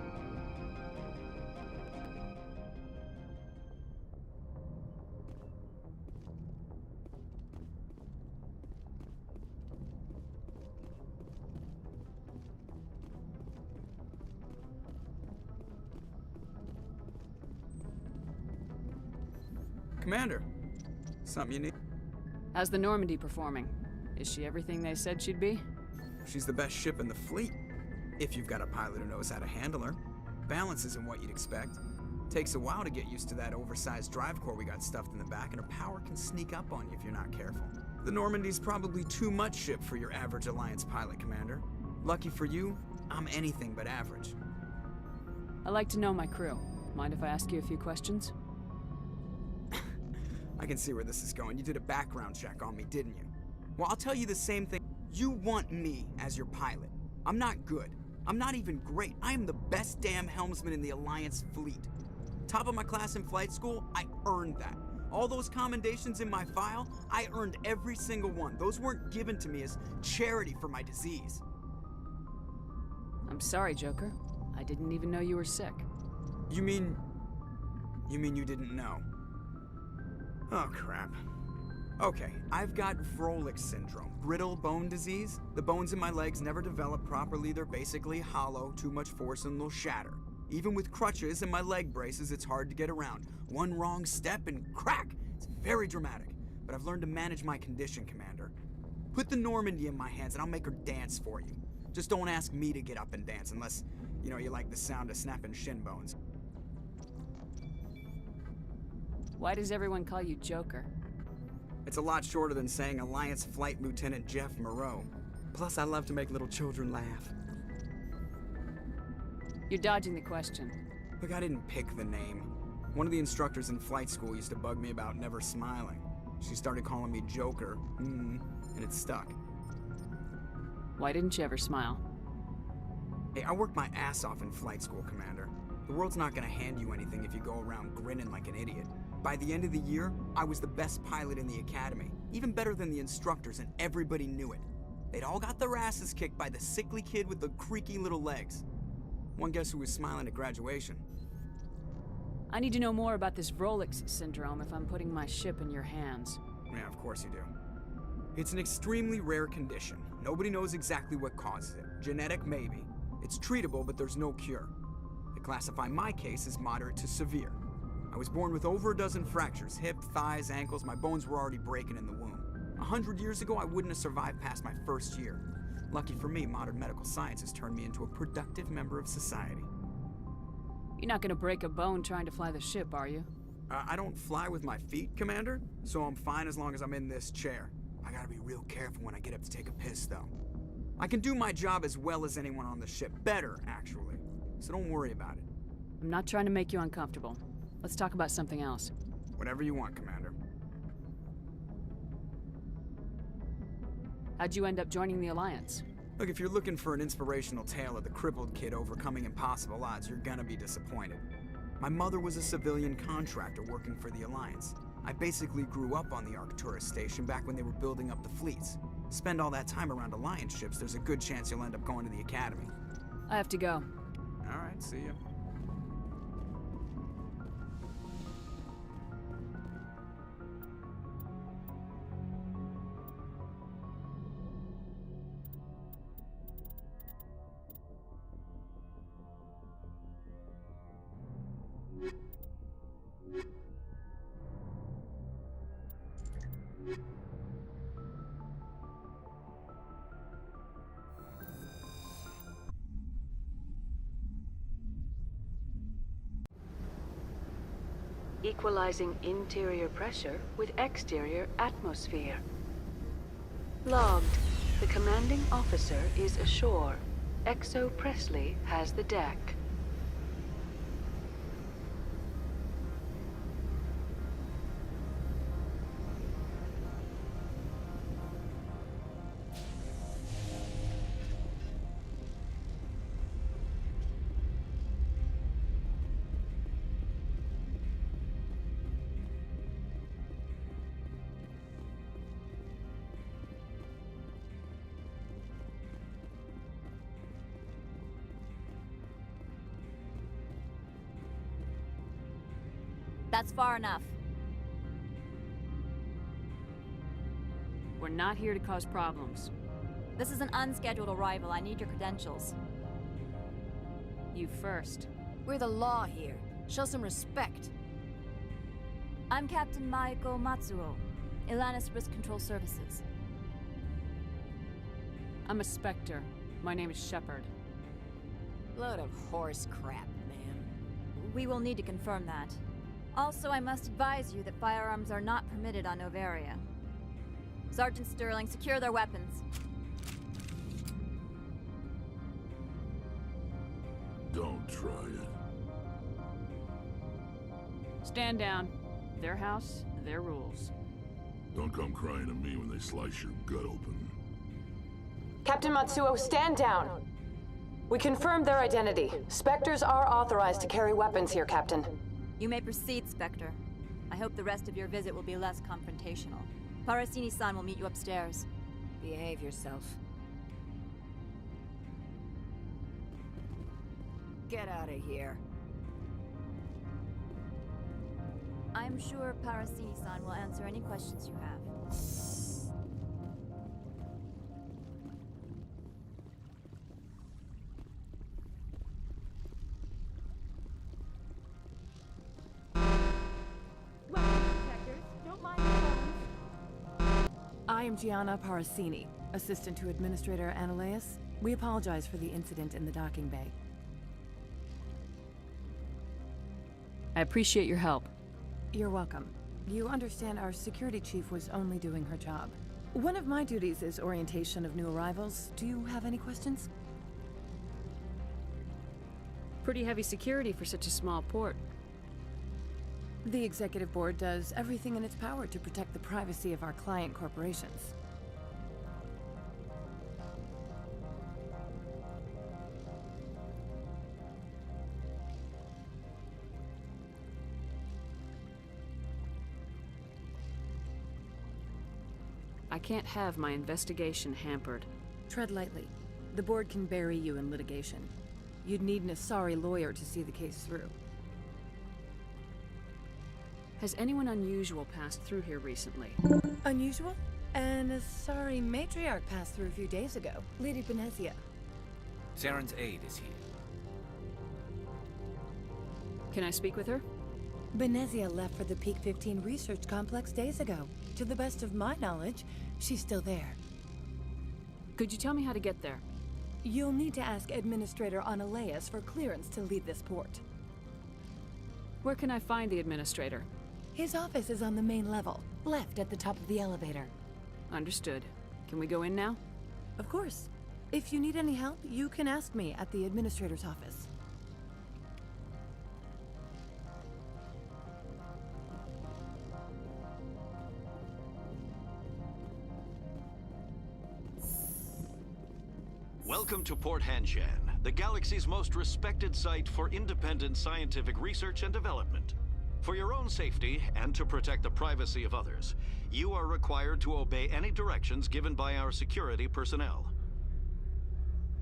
[SPEAKER 4] Commander, something you need?
[SPEAKER 2] How's the Normandy performing? Is she everything they said she'd be?
[SPEAKER 4] She's the best ship in the fleet. If you've got a pilot who knows how to handle her. Balance isn't what you'd expect. Takes a while to get used to that oversized drive core we got stuffed in the back, and her power can sneak up on you if you're not careful. The Normandy's probably too much ship for your average Alliance pilot, Commander. Lucky for you, I'm anything but average.
[SPEAKER 2] I like to know my crew. Mind if I ask you a few questions?
[SPEAKER 4] I can see where this is going. You did a background check on me, didn't you? Well, I'll tell you the same thing. You want me as your pilot. I'm not good. I'm not even great. I am the best damn helmsman in the Alliance fleet. Top of my class in flight school, I earned that. All those commendations in my file, I earned every single one. Those weren't given to me as charity for my disease.
[SPEAKER 2] I'm sorry, Joker. I didn't even know you were sick.
[SPEAKER 4] You mean you didn't know? Oh, crap. Okay, I've got Vrolik syndrome, brittle bone disease. The bones in my legs never develop properly. They're basically hollow, too much force and they'll shatter. Even with crutches and my leg braces, it's hard to get around. One wrong step and crack! It's very dramatic, but I've learned to manage my condition, Commander. Put the Normandy in my hands and I'll make her dance for you. Just don't ask me to get up and dance unless, you like the sound of snapping shin bones.
[SPEAKER 2] Why does everyone call you Joker?
[SPEAKER 4] It's a lot shorter than saying Alliance Flight Lieutenant Jeff Moreau. Plus, I love to make little children laugh.
[SPEAKER 2] You're dodging the question.
[SPEAKER 4] Look, I didn't pick the name. One of the instructors in flight school used to bug me about never smiling. She started calling me Joker, and it stuck.
[SPEAKER 2] Why didn't you ever smile?
[SPEAKER 4] Hey, I worked my ass off in flight school, Commander. The world's not gonna hand you anything if you go around grinning like an idiot. By the end of the year, I was the best pilot in the academy, even better than the instructors, and everybody knew it. They'd all got their asses kicked by the sickly kid with the creaky little legs. One guess who was smiling at graduation?
[SPEAKER 2] I need to know more about this Vrolik syndrome if I'm putting my ship in your hands.
[SPEAKER 4] Yeah, of course you do. It's an extremely rare condition. Nobody knows exactly what causes it. Genetic, maybe. It's treatable, but there's no cure. They classify my case as moderate to severe. I was born with over a dozen fractures, hip, thighs, ankles. My bones were already breaking in the womb. 100 years ago, I wouldn't have survived past my first year. Lucky for me, modern medical science has turned me into a productive member of society.
[SPEAKER 2] You're not gonna break a bone trying to fly the ship, are you?
[SPEAKER 4] I don't fly with my feet, Commander, so I'm fine as long as I'm in this chair. I gotta be real careful when I get up to take a piss, though. I can do my job as well as anyone on the ship. Better, actually. So don't worry about it.
[SPEAKER 2] I'm not trying to make you uncomfortable. Let's talk about something else.
[SPEAKER 4] Whatever you want, Commander.
[SPEAKER 2] How'd you end up joining the Alliance?
[SPEAKER 4] Look, if you're looking for an inspirational tale of the crippled kid overcoming impossible odds, you're gonna be disappointed. My mother was a civilian contractor working for the Alliance. I basically grew up on the Arcturus station back when they were building up the fleets. Spend all that time around Alliance ships, there's a good chance you'll end up going to the Academy.
[SPEAKER 2] I have to go.
[SPEAKER 4] All right, see ya.
[SPEAKER 2] Equalizing interior pressure with exterior atmosphere. Logged. The commanding officer is ashore. Exo Presley has the deck.
[SPEAKER 10] That's far enough.
[SPEAKER 2] We're not here to cause problems.
[SPEAKER 10] This is an unscheduled arrival. I need your credentials.
[SPEAKER 2] You first.
[SPEAKER 10] We're the law here. Show some respect. I'm Captain Maiko Matsuo, Ilanis Risk Control Services.
[SPEAKER 2] I'm a Spectre. My name is Shepard.
[SPEAKER 10] Load of horse crap, ma'am. We will need to confirm that. Also, I must advise you that firearms are not permitted on Noveria. Sergeant Sterling, secure their weapons.
[SPEAKER 11] Don't try it.
[SPEAKER 2] Stand down. Their house, their rules.
[SPEAKER 11] Don't come crying to me when they slice your gut open.
[SPEAKER 12] Captain Matsuo, stand down. We confirmed their identity. Spectres are authorized to carry weapons here, Captain.
[SPEAKER 10] You may proceed, Spectre. I hope the rest of your visit will be less confrontational. Parasini-san will meet you upstairs. Behave yourself. Get out of here. I'm sure Parasini-san will answer any questions you have.
[SPEAKER 16] I am Gianna Parasini, assistant to Administrator Ananias. We apologize for the incident in the docking bay.
[SPEAKER 2] I appreciate your help.
[SPEAKER 16] You're welcome. You understand our security chief was only doing her job. One of my duties is orientation of new arrivals. Do you have any questions?
[SPEAKER 2] Pretty heavy security for such a small port.
[SPEAKER 16] The Executive Board does everything in its power to protect the privacy of our client corporations.
[SPEAKER 2] I can't have my investigation hampered.
[SPEAKER 16] Tread lightly. The Board can bury you in litigation. You'd need an Asari lawyer to see the case through.
[SPEAKER 2] Has anyone unusual passed through here recently?
[SPEAKER 16] Unusual? An Asari matriarch passed through a few days ago. Lady Benezia.
[SPEAKER 6] Saren's aide is here.
[SPEAKER 2] Can I speak with her?
[SPEAKER 16] Benezia left for the Peak 15 research complex days ago. To the best of my knowledge, she's still there.
[SPEAKER 2] Could you tell me how to get there?
[SPEAKER 16] You'll need to ask Administrator Ananias for clearance to leave this port.
[SPEAKER 2] Where can I find the Administrator?
[SPEAKER 16] His office is on the main level, left at the top of the elevator.
[SPEAKER 2] Understood. Can we go in now?
[SPEAKER 16] Of course. If you need any help, you can ask me at the Administrator's office.
[SPEAKER 13] Welcome to Port Hanshan, the galaxy's most respected site for independent scientific research and development. For your own safety, and to protect the privacy of others, you are required to obey any directions given by our security personnel.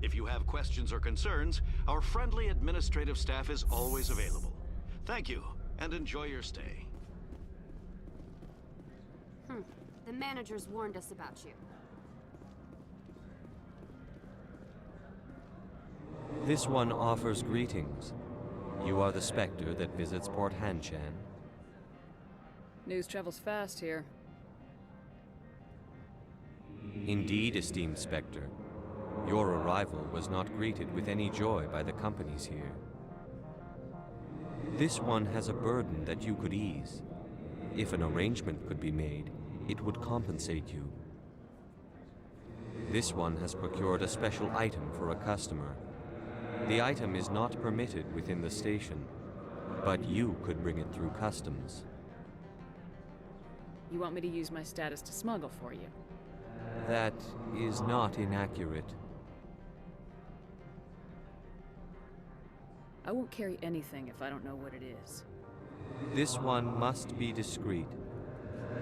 [SPEAKER 13] If you have questions or concerns, our friendly administrative staff is always available. Thank you, and enjoy your stay.
[SPEAKER 19] The managers warned us about you.
[SPEAKER 26] This one offers greetings. You are the Spectre that visits Port Hanshan.
[SPEAKER 2] News travels fast here.
[SPEAKER 26] Indeed, esteemed Spectre. Your arrival was not greeted with any joy by the companies here. This one has a burden that you could ease. If an arrangement could be made, it would compensate you. This one has procured a special item for a customer. The item is not permitted within the station, but you could bring it through customs.
[SPEAKER 2] You want me to use my status to smuggle for you?
[SPEAKER 26] That is not inaccurate.
[SPEAKER 2] I won't carry anything if I don't know what it is.
[SPEAKER 26] This one must be discreet.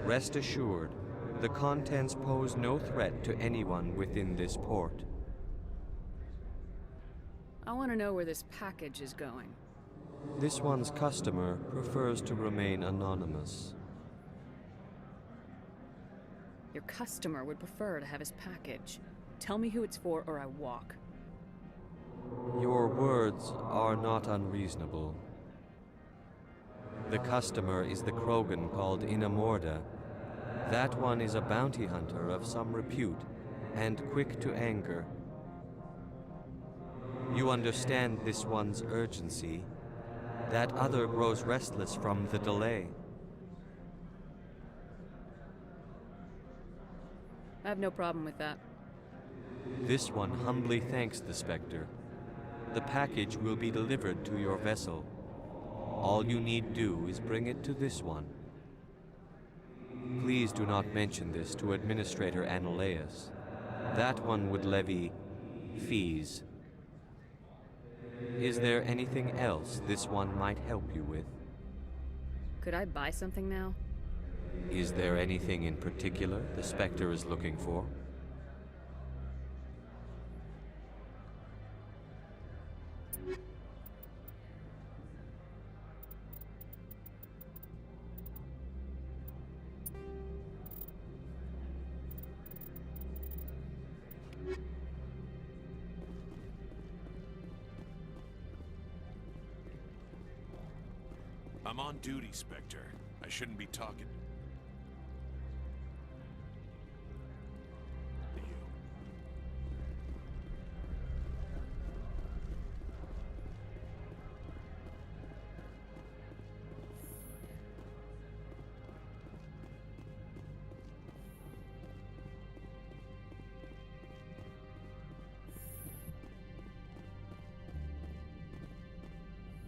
[SPEAKER 26] Rest assured, the contents pose no threat to anyone within this port.
[SPEAKER 2] I want to know where this package is going.
[SPEAKER 26] This one's customer prefers to remain anonymous.
[SPEAKER 2] Your customer would prefer to have his package. Tell me who it's for or I walk.
[SPEAKER 26] Your words are not unreasonable. The customer is the Krogan called Inamorda. That one is a bounty hunter of some repute, and quick to anger. You understand this one's urgency. That other grows restless from the delay.
[SPEAKER 2] I have no problem with that.
[SPEAKER 26] This one humbly thanks the Spectre. The package will be delivered to your vessel. All you need do is bring it to this one. Please do not mention this to Administrator Analaeus. That one would levy fees. Is there anything else this one might help you with?
[SPEAKER 2] Could I buy something now?
[SPEAKER 26] Is there anything in particular the Spectre is looking for?
[SPEAKER 11] I'm on duty, Spectre. I shouldn't be talking to you.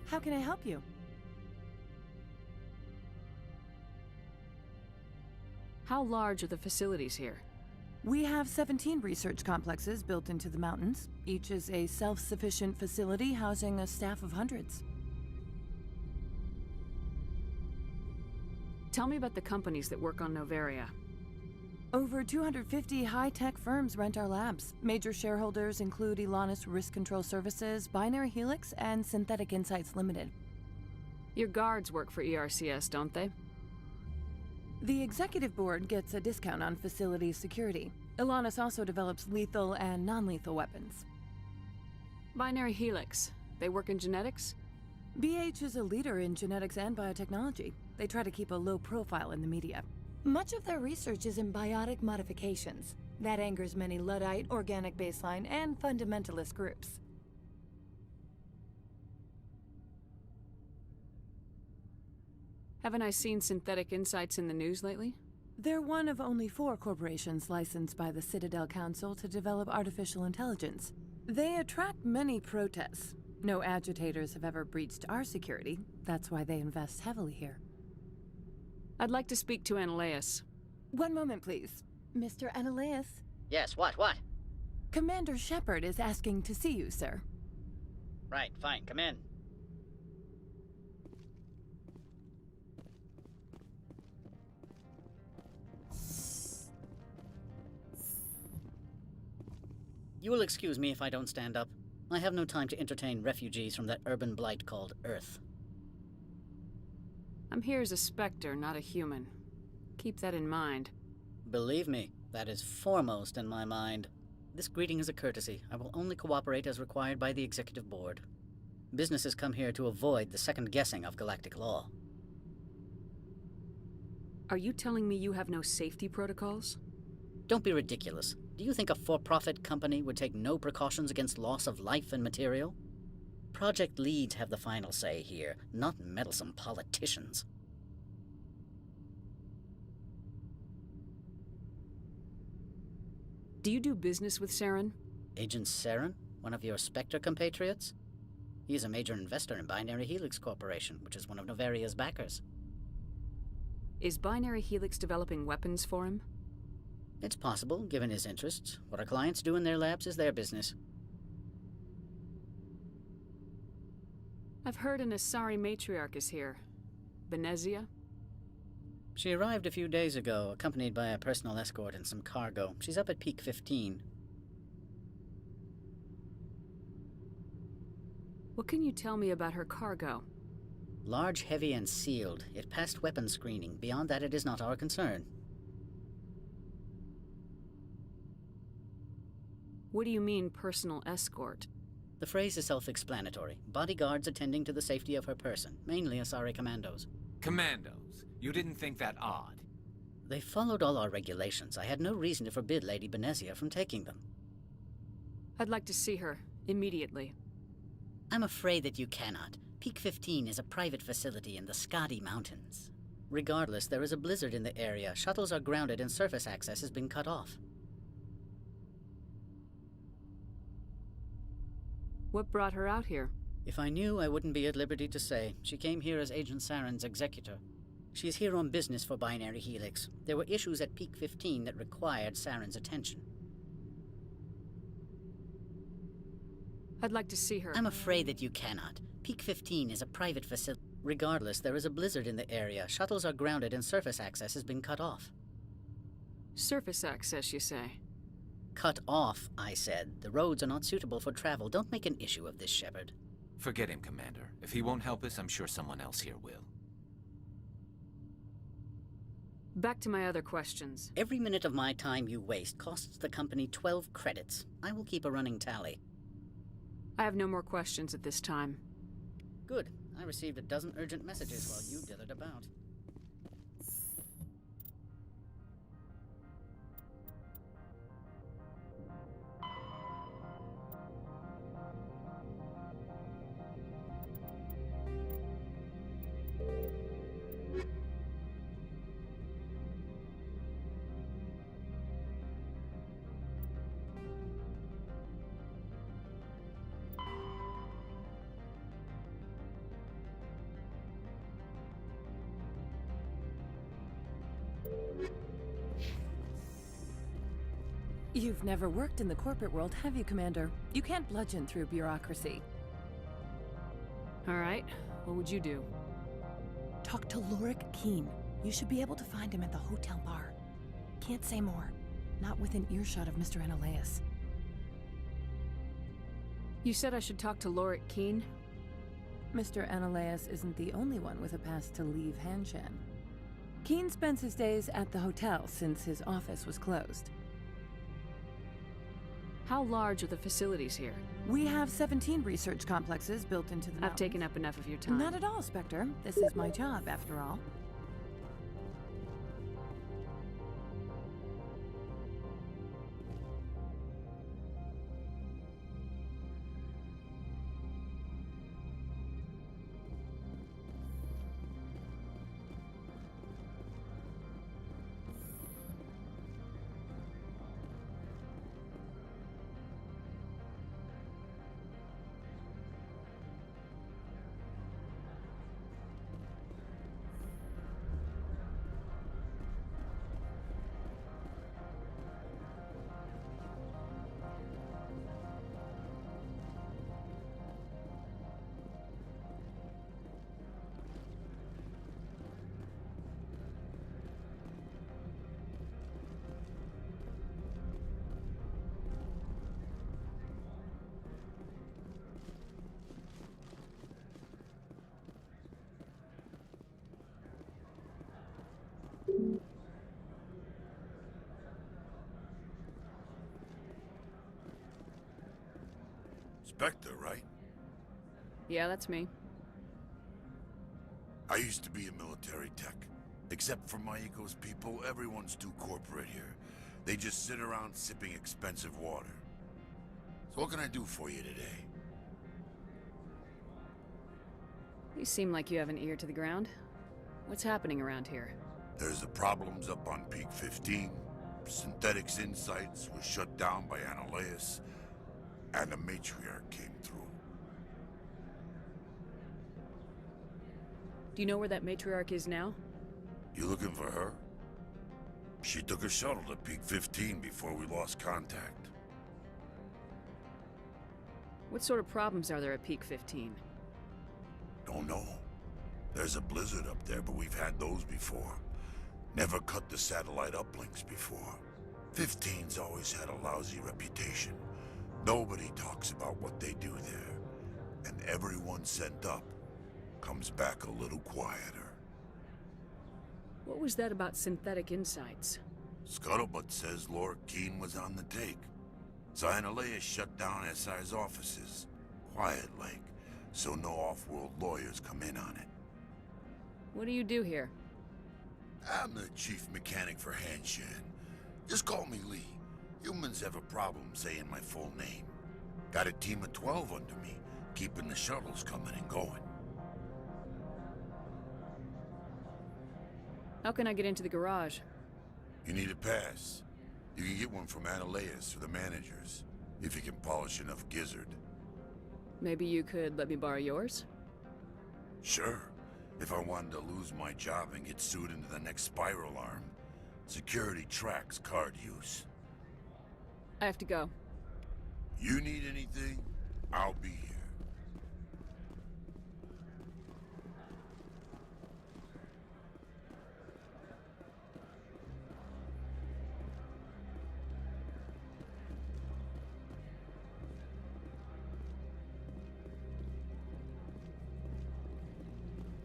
[SPEAKER 16] How can I help you?
[SPEAKER 2] How large are the facilities here?
[SPEAKER 16] We have 17 research complexes built into the mountains. Each is a self-sufficient facility housing a staff of hundreds.
[SPEAKER 2] Tell me about the companies that work on Noveria.
[SPEAKER 16] Over 250 high-tech firms rent our labs. Major shareholders include Elanus Risk Control Services, Binary Helix, and Synthetic Insights Limited.
[SPEAKER 2] Your guards work for ERCS, don't they?
[SPEAKER 16] The executive board gets a discount on facility security. Elanus also develops lethal and non-lethal weapons.
[SPEAKER 2] Binary Helix. They work in genetics?
[SPEAKER 16] BH is a leader in genetics and biotechnology. They try to keep a low profile in the media. Much of their research is in biotic modifications. That angers many Luddite, organic baseline, and fundamentalist groups.
[SPEAKER 2] Haven't I seen Synthetic Insights in the news lately?
[SPEAKER 16] They're one of only 4 corporations licensed by the Citadel Council to develop artificial intelligence. They attract many protests. No agitators have ever breached our security. That's why they invest heavily here.
[SPEAKER 2] I'd like to speak to Analaeus.
[SPEAKER 16] One moment, please. Mr. Analaeus?
[SPEAKER 1] Yes, what?
[SPEAKER 16] Commander Shepard is asking to see you, sir.
[SPEAKER 1] Right, fine, come in. You will excuse me if I don't stand up. I have no time to entertain refugees from that urban blight called Earth.
[SPEAKER 2] I'm here as a Spectre, not a human. Keep that in mind.
[SPEAKER 1] Believe me, that is foremost in my mind. This greeting is a courtesy. I will only cooperate as required by the Executive Board. Businesses come here to avoid the second guessing of galactic law.
[SPEAKER 2] Are you telling me you have no safety protocols?
[SPEAKER 1] Don't be ridiculous. Do you think a for-profit company would take no precautions against loss of life and material? Project leads have the final say here, not meddlesome politicians.
[SPEAKER 2] Do you do business with Saren?
[SPEAKER 1] Agent Saren? One of your Spectre compatriots? He is a major investor in Binary Helix Corporation, which is one of Noveria's backers.
[SPEAKER 2] Is Binary Helix developing weapons for him?
[SPEAKER 1] It's possible, given his interests. What our clients do in their labs is their business.
[SPEAKER 2] I've heard an Asari matriarch is here. Benezia?
[SPEAKER 1] She arrived a few days ago, accompanied by a personal escort and some cargo. She's up at Peak 15.
[SPEAKER 2] What can you tell me about her cargo?
[SPEAKER 1] Large, heavy, and sealed. It passed weapons screening. Beyond that, it is not our concern.
[SPEAKER 3] What do you mean, personal escort?
[SPEAKER 1] The phrase is self-explanatory. Bodyguards attending to the safety of her person, mainly Asari commandos.
[SPEAKER 6] Commandos? You didn't think that odd?
[SPEAKER 1] They followed all our regulations. I had no reason to forbid Lady Benezia from taking them.
[SPEAKER 3] I'd like to see her, immediately.
[SPEAKER 1] I'm afraid that you cannot. Peak 15 is a private facility in the Skadi Mountains. Regardless, there is a blizzard in the area. Shuttles are grounded and surface access has been cut off.
[SPEAKER 3] What brought her out here?
[SPEAKER 1] If I knew, I wouldn't be at liberty to say. She came here as Agent Saren's executor. She is here on business for Binary Helix. There were issues at Peak 15 that required Saren's attention.
[SPEAKER 3] I'd like to see her.
[SPEAKER 1] I'm afraid that you cannot. Peak 15 is a private facility. Regardless, there is a blizzard in the area. Shuttles are grounded and surface access has been cut off.
[SPEAKER 3] Surface access, you say?
[SPEAKER 1] Cut off, I said. The roads are not suitable for travel. Don't make an issue of this, Shepard.
[SPEAKER 6] Forget him, Commander. If he won't help us, I'm sure someone else here will.
[SPEAKER 3] Back to my other questions.
[SPEAKER 1] Every minute of my time you waste costs the company 12 credits. I will keep a running tally.
[SPEAKER 3] I have no more questions at this time.
[SPEAKER 1] Good. I received a dozen urgent messages while you dithered about.
[SPEAKER 16] You've never worked in the corporate world, have you, Commander? You can't bludgeon through bureaucracy.
[SPEAKER 3] All right. What would you do?
[SPEAKER 16] Talk to Lorik Keen. You should be able to find him at the hotel bar. Can't say more. Not within earshot of Mr. Analaeus.
[SPEAKER 3] You said I should talk to Lorik Keen?
[SPEAKER 16] Mr. Analaeus isn't the only one with a pass to leave Hanshan. Keen spends his days at the hotel since his office was closed.
[SPEAKER 3] How large are the facilities here?
[SPEAKER 16] We have 17 research complexes built into the mountains.
[SPEAKER 3] I've taken up enough of your time.
[SPEAKER 16] Not at all, Spectre. This is my job, after all.
[SPEAKER 11] Spectre, right?
[SPEAKER 3] Yeah, that's me.
[SPEAKER 11] I used to be a military tech. Except for Maiko's people, everyone's too corporate here. They just sit around sipping expensive water. So what can I do for you today?
[SPEAKER 3] You seem like you have an ear to the ground. What's happening around here?
[SPEAKER 11] There's the problems up on Peak 15. Synthetics Insights was shut down by Analaeus. And the matriarch came through.
[SPEAKER 3] Do you know where that matriarch is now?
[SPEAKER 11] You looking for her? She took a shuttle to Peak 15 before we lost contact.
[SPEAKER 3] What sort of problems are there at Peak 15?
[SPEAKER 11] Don't know. There's a blizzard up there, but we've had those before. Never cut the satellite uplinks before. 15's always had a lousy reputation. Nobody talks about what they do there. And everyone sent up comes back a little quieter.
[SPEAKER 3] What was that about synthetic insights?
[SPEAKER 11] Scuttlebutt says Laura Keene was on the take. Cyanalea shut down SI's offices. Quiet like, so no off-world lawyers come in on it.
[SPEAKER 3] What do you do here?
[SPEAKER 11] I'm the chief mechanic for Hanshan. Just call me Lee. Humans have a problem saying my full name. Got a team of 12 under me, keeping the shuttles coming and going.
[SPEAKER 3] How can I get into the garage?
[SPEAKER 11] You need a pass. You can get one from Ananias or the managers, if you can polish enough gizzard.
[SPEAKER 3] Maybe you could let me borrow yours?
[SPEAKER 11] Sure. If I wanted to lose my job and get sued into the next spiral arm. Security tracks card use.
[SPEAKER 3] I have to go.
[SPEAKER 11] You need anything, I'll be here.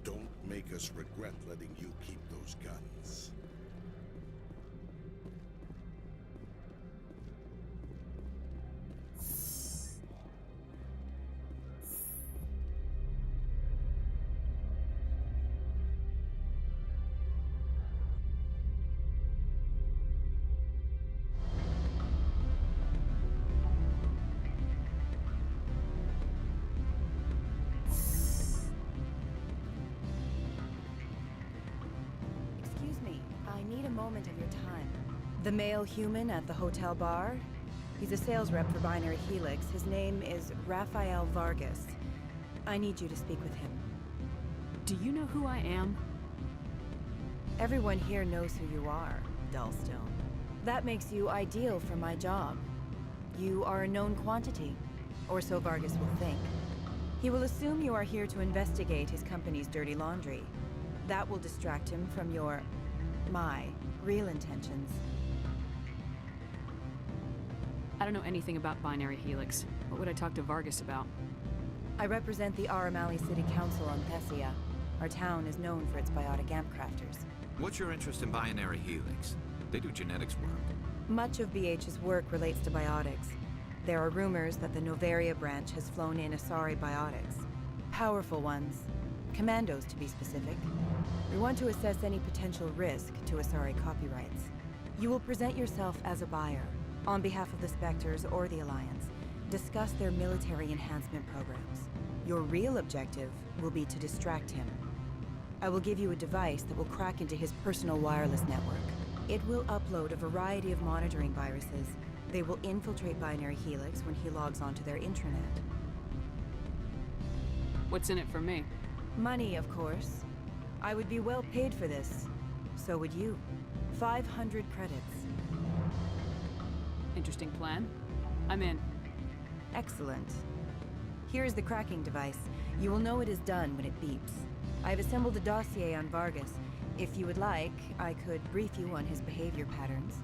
[SPEAKER 15] Don't make us regret letting you keep those guns.
[SPEAKER 5] Of your time. The male human at the hotel bar? He's a sales rep for Binary Helix. His name is Rafael Vargas. I need you to speak with him.
[SPEAKER 3] Do you know who I am?
[SPEAKER 5] Everyone here knows who you are, Dullstone. That makes you ideal for my job. You are a known quantity, or so Vargas will think. He will assume you are here to investigate his company's dirty laundry. That will distract him from my real intentions.
[SPEAKER 3] I don't know anything about Binary Helix. What would I talk to Vargas about?
[SPEAKER 5] I represent the Aramali City Council on Thessia. Our town is known for its biotic amp crafters.
[SPEAKER 6] What's your interest in Binary Helix? They do genetics work.
[SPEAKER 5] Much of BH's work relates to biotics. There are rumors that the Novaria branch has flown in Asari biotics. Powerful ones. Commandos, to be specific. We want to assess any potential risk to Asari copyrights. You will present yourself as a buyer, on behalf of the Spectres or the Alliance. Discuss their military enhancement programs. Your real objective will be to distract him. I will give you a device that will crack into his personal wireless network. It will upload a variety of monitoring viruses. They will infiltrate Binary Helix when he logs onto their intranet.
[SPEAKER 3] What's in it for me?
[SPEAKER 5] Money, of course. I would be well paid for this. So would you. 500 credits.
[SPEAKER 3] Interesting plan. I'm in.
[SPEAKER 5] Excellent. Here is the cracking device. You will know it is done when it beeps. I've assembled a dossier on Vargas. If you would like, I could brief you on his behavior patterns.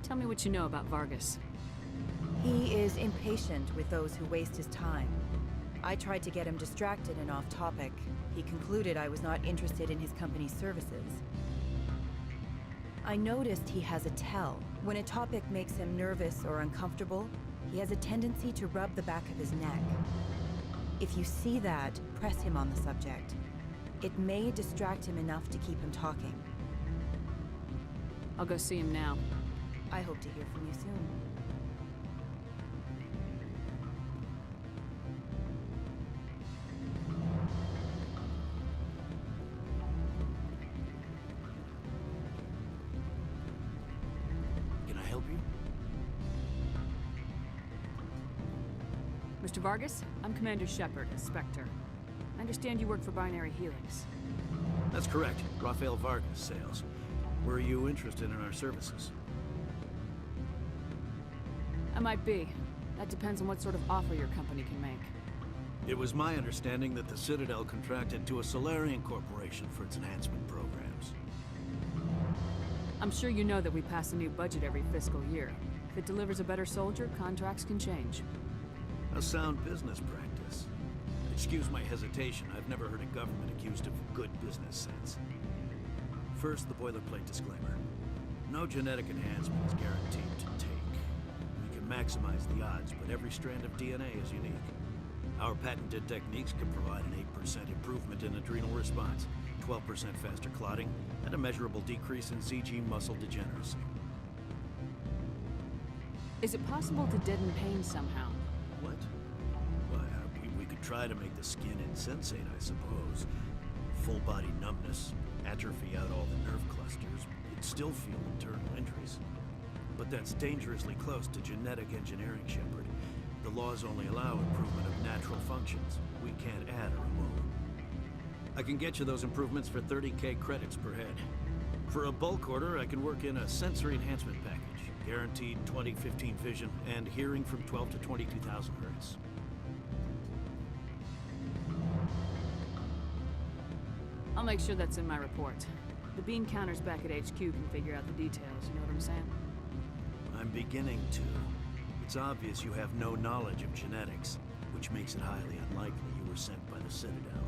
[SPEAKER 3] Tell me what you know about Vargas.
[SPEAKER 5] He is impatient with those who waste his time. I tried to get him distracted and off topic. He concluded I was not interested in his company's services. I noticed he has a tell. When a topic makes him nervous or uncomfortable, he has a tendency to rub the back of his neck. If you see that, press him on the subject. It may distract him enough to keep him talking.
[SPEAKER 3] I'll go see him now.
[SPEAKER 5] I hope to hear from you soon.
[SPEAKER 3] Mr. Vargas, I'm Commander Shepard, a Spectre. I understand you work for Binary Helix.
[SPEAKER 7] That's correct. Rafael Vargas, sales. Were you interested in our services?
[SPEAKER 3] I might be. That depends on what sort of offer your company can make.
[SPEAKER 7] It was my understanding that the Citadel contracted to a Solarian corporation for its enhancement programs.
[SPEAKER 3] I'm sure you know that we pass a new budget every fiscal year. If it delivers a better soldier, contracts can change.
[SPEAKER 7] A sound business practice. Excuse my hesitation. I've never heard a government accused of good business sense. First, the boilerplate disclaimer. No genetic enhancement is guaranteed to take. We can maximize the odds, but every strand of DNA is unique. Our patented techniques can provide an 8% improvement in adrenal response, 12% faster clotting, and a measurable decrease in CG muscle degeneracy.
[SPEAKER 3] Is it possible to deaden pain somehow?
[SPEAKER 7] What? Well, we could try to make the skin insensate, I suppose. Full body numbness, atrophy out all the nerve clusters. You'd still feel internal injuries. But that's dangerously close to genetic engineering, Shepard. The laws only allow improvement of natural functions. We can't add or remove. I can get you those improvements for 30K credits per head. For a bulk order, I can work in a sensory enhancement package. Guaranteed 20/15 vision and hearing from 12 to 22,000 hertz.
[SPEAKER 3] I'll make sure that's in my report. The bean counters back at HQ can figure out the details, you know what I'm saying?
[SPEAKER 7] I'm beginning to. It's obvious you have no knowledge of genetics, which makes it highly unlikely you were sent by the Citadel.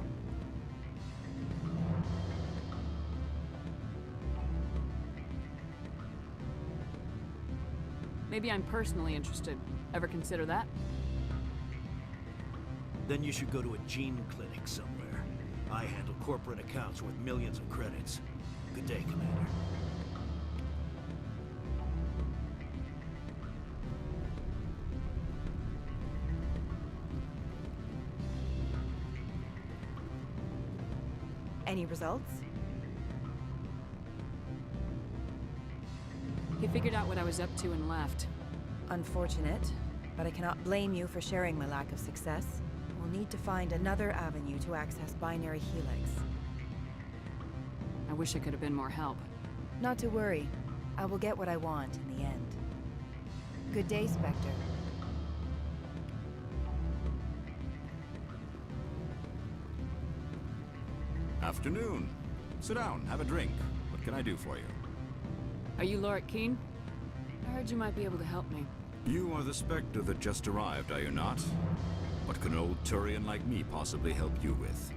[SPEAKER 3] Maybe I'm personally interested. Ever consider that?
[SPEAKER 7] Then you should go to a gene clinic somewhere. I handle corporate accounts worth millions of credits. Good day, Commander.
[SPEAKER 5] Any results?
[SPEAKER 3] He figured out what I was up to and left.
[SPEAKER 5] Unfortunate, but I cannot blame you for sharing my lack of success. We'll need to find another avenue to access Binary Helix.
[SPEAKER 3] I wish I could have been more help.
[SPEAKER 5] Not to worry. I will get what I want in the end. Good day, Spectre.
[SPEAKER 14] Afternoon. Sit down, have a drink. What can I do for you?
[SPEAKER 3] Are you Lorik Quiin? I heard you might be able to help me.
[SPEAKER 14] You are the Spectre that just arrived, are you not? What can an old Turian like me possibly help you with?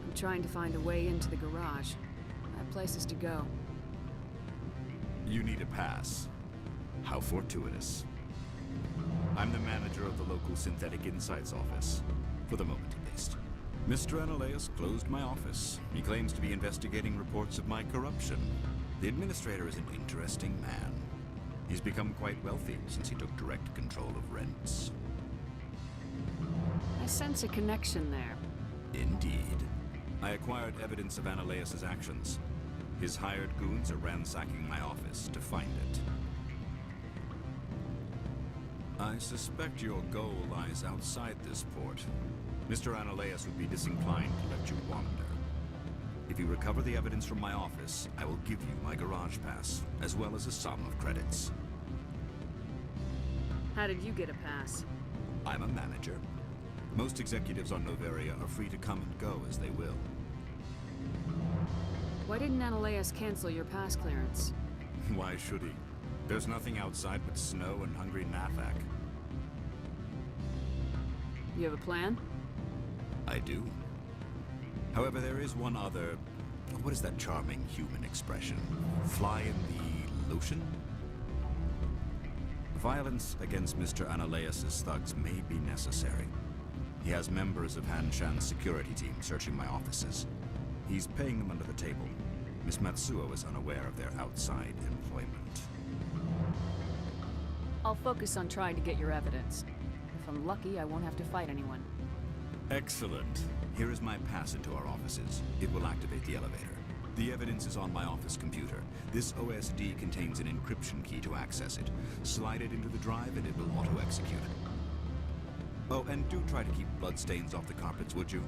[SPEAKER 3] I'm trying to find a way into the garage. I have places to go.
[SPEAKER 14] You need a pass. How fortuitous. I'm the manager of the local Synthetic Insights office. For the moment, at least. Mr. Analeas closed my office. He claims to be investigating reports of my corruption. The administrator is an interesting man. He's become quite wealthy since he took direct control of rents.
[SPEAKER 3] I sense a connection there.
[SPEAKER 14] Indeed. I acquired evidence of Analeas' actions. His hired goons are ransacking my office to find it. I suspect your goal lies outside this port. Mr. Analeas would be disinclined to let you wander. If you recover the evidence from my office, I will give you my garage pass, as well as a sum of credits.
[SPEAKER 3] How did you get a pass?
[SPEAKER 14] I'm a manager. Most executives on Noveria are free to come and go as they will.
[SPEAKER 3] Why didn't Analeas cancel your pass clearance?
[SPEAKER 14] Why should he? There's nothing outside but snow and hungry Nafak.
[SPEAKER 3] You have a plan?
[SPEAKER 14] I do. However, there is one other... What is that charming human expression? Fly in the lotion? Violence against Mr. Analeas' thugs may be necessary. He has members of Han Shan's security team searching my offices. He's paying them under the table. Miss Matsuo is unaware of their outside employment.
[SPEAKER 3] I'll focus on trying to get your evidence. If I'm lucky, I won't have to fight anyone.
[SPEAKER 14] Excellent. Here is my pass into our offices. It will activate the elevator. The evidence is on my office computer. This OSD contains an encryption key to access it. Slide it into the drive and it will auto-execute. Oh, and do try to keep bloodstains off the carpets, would you?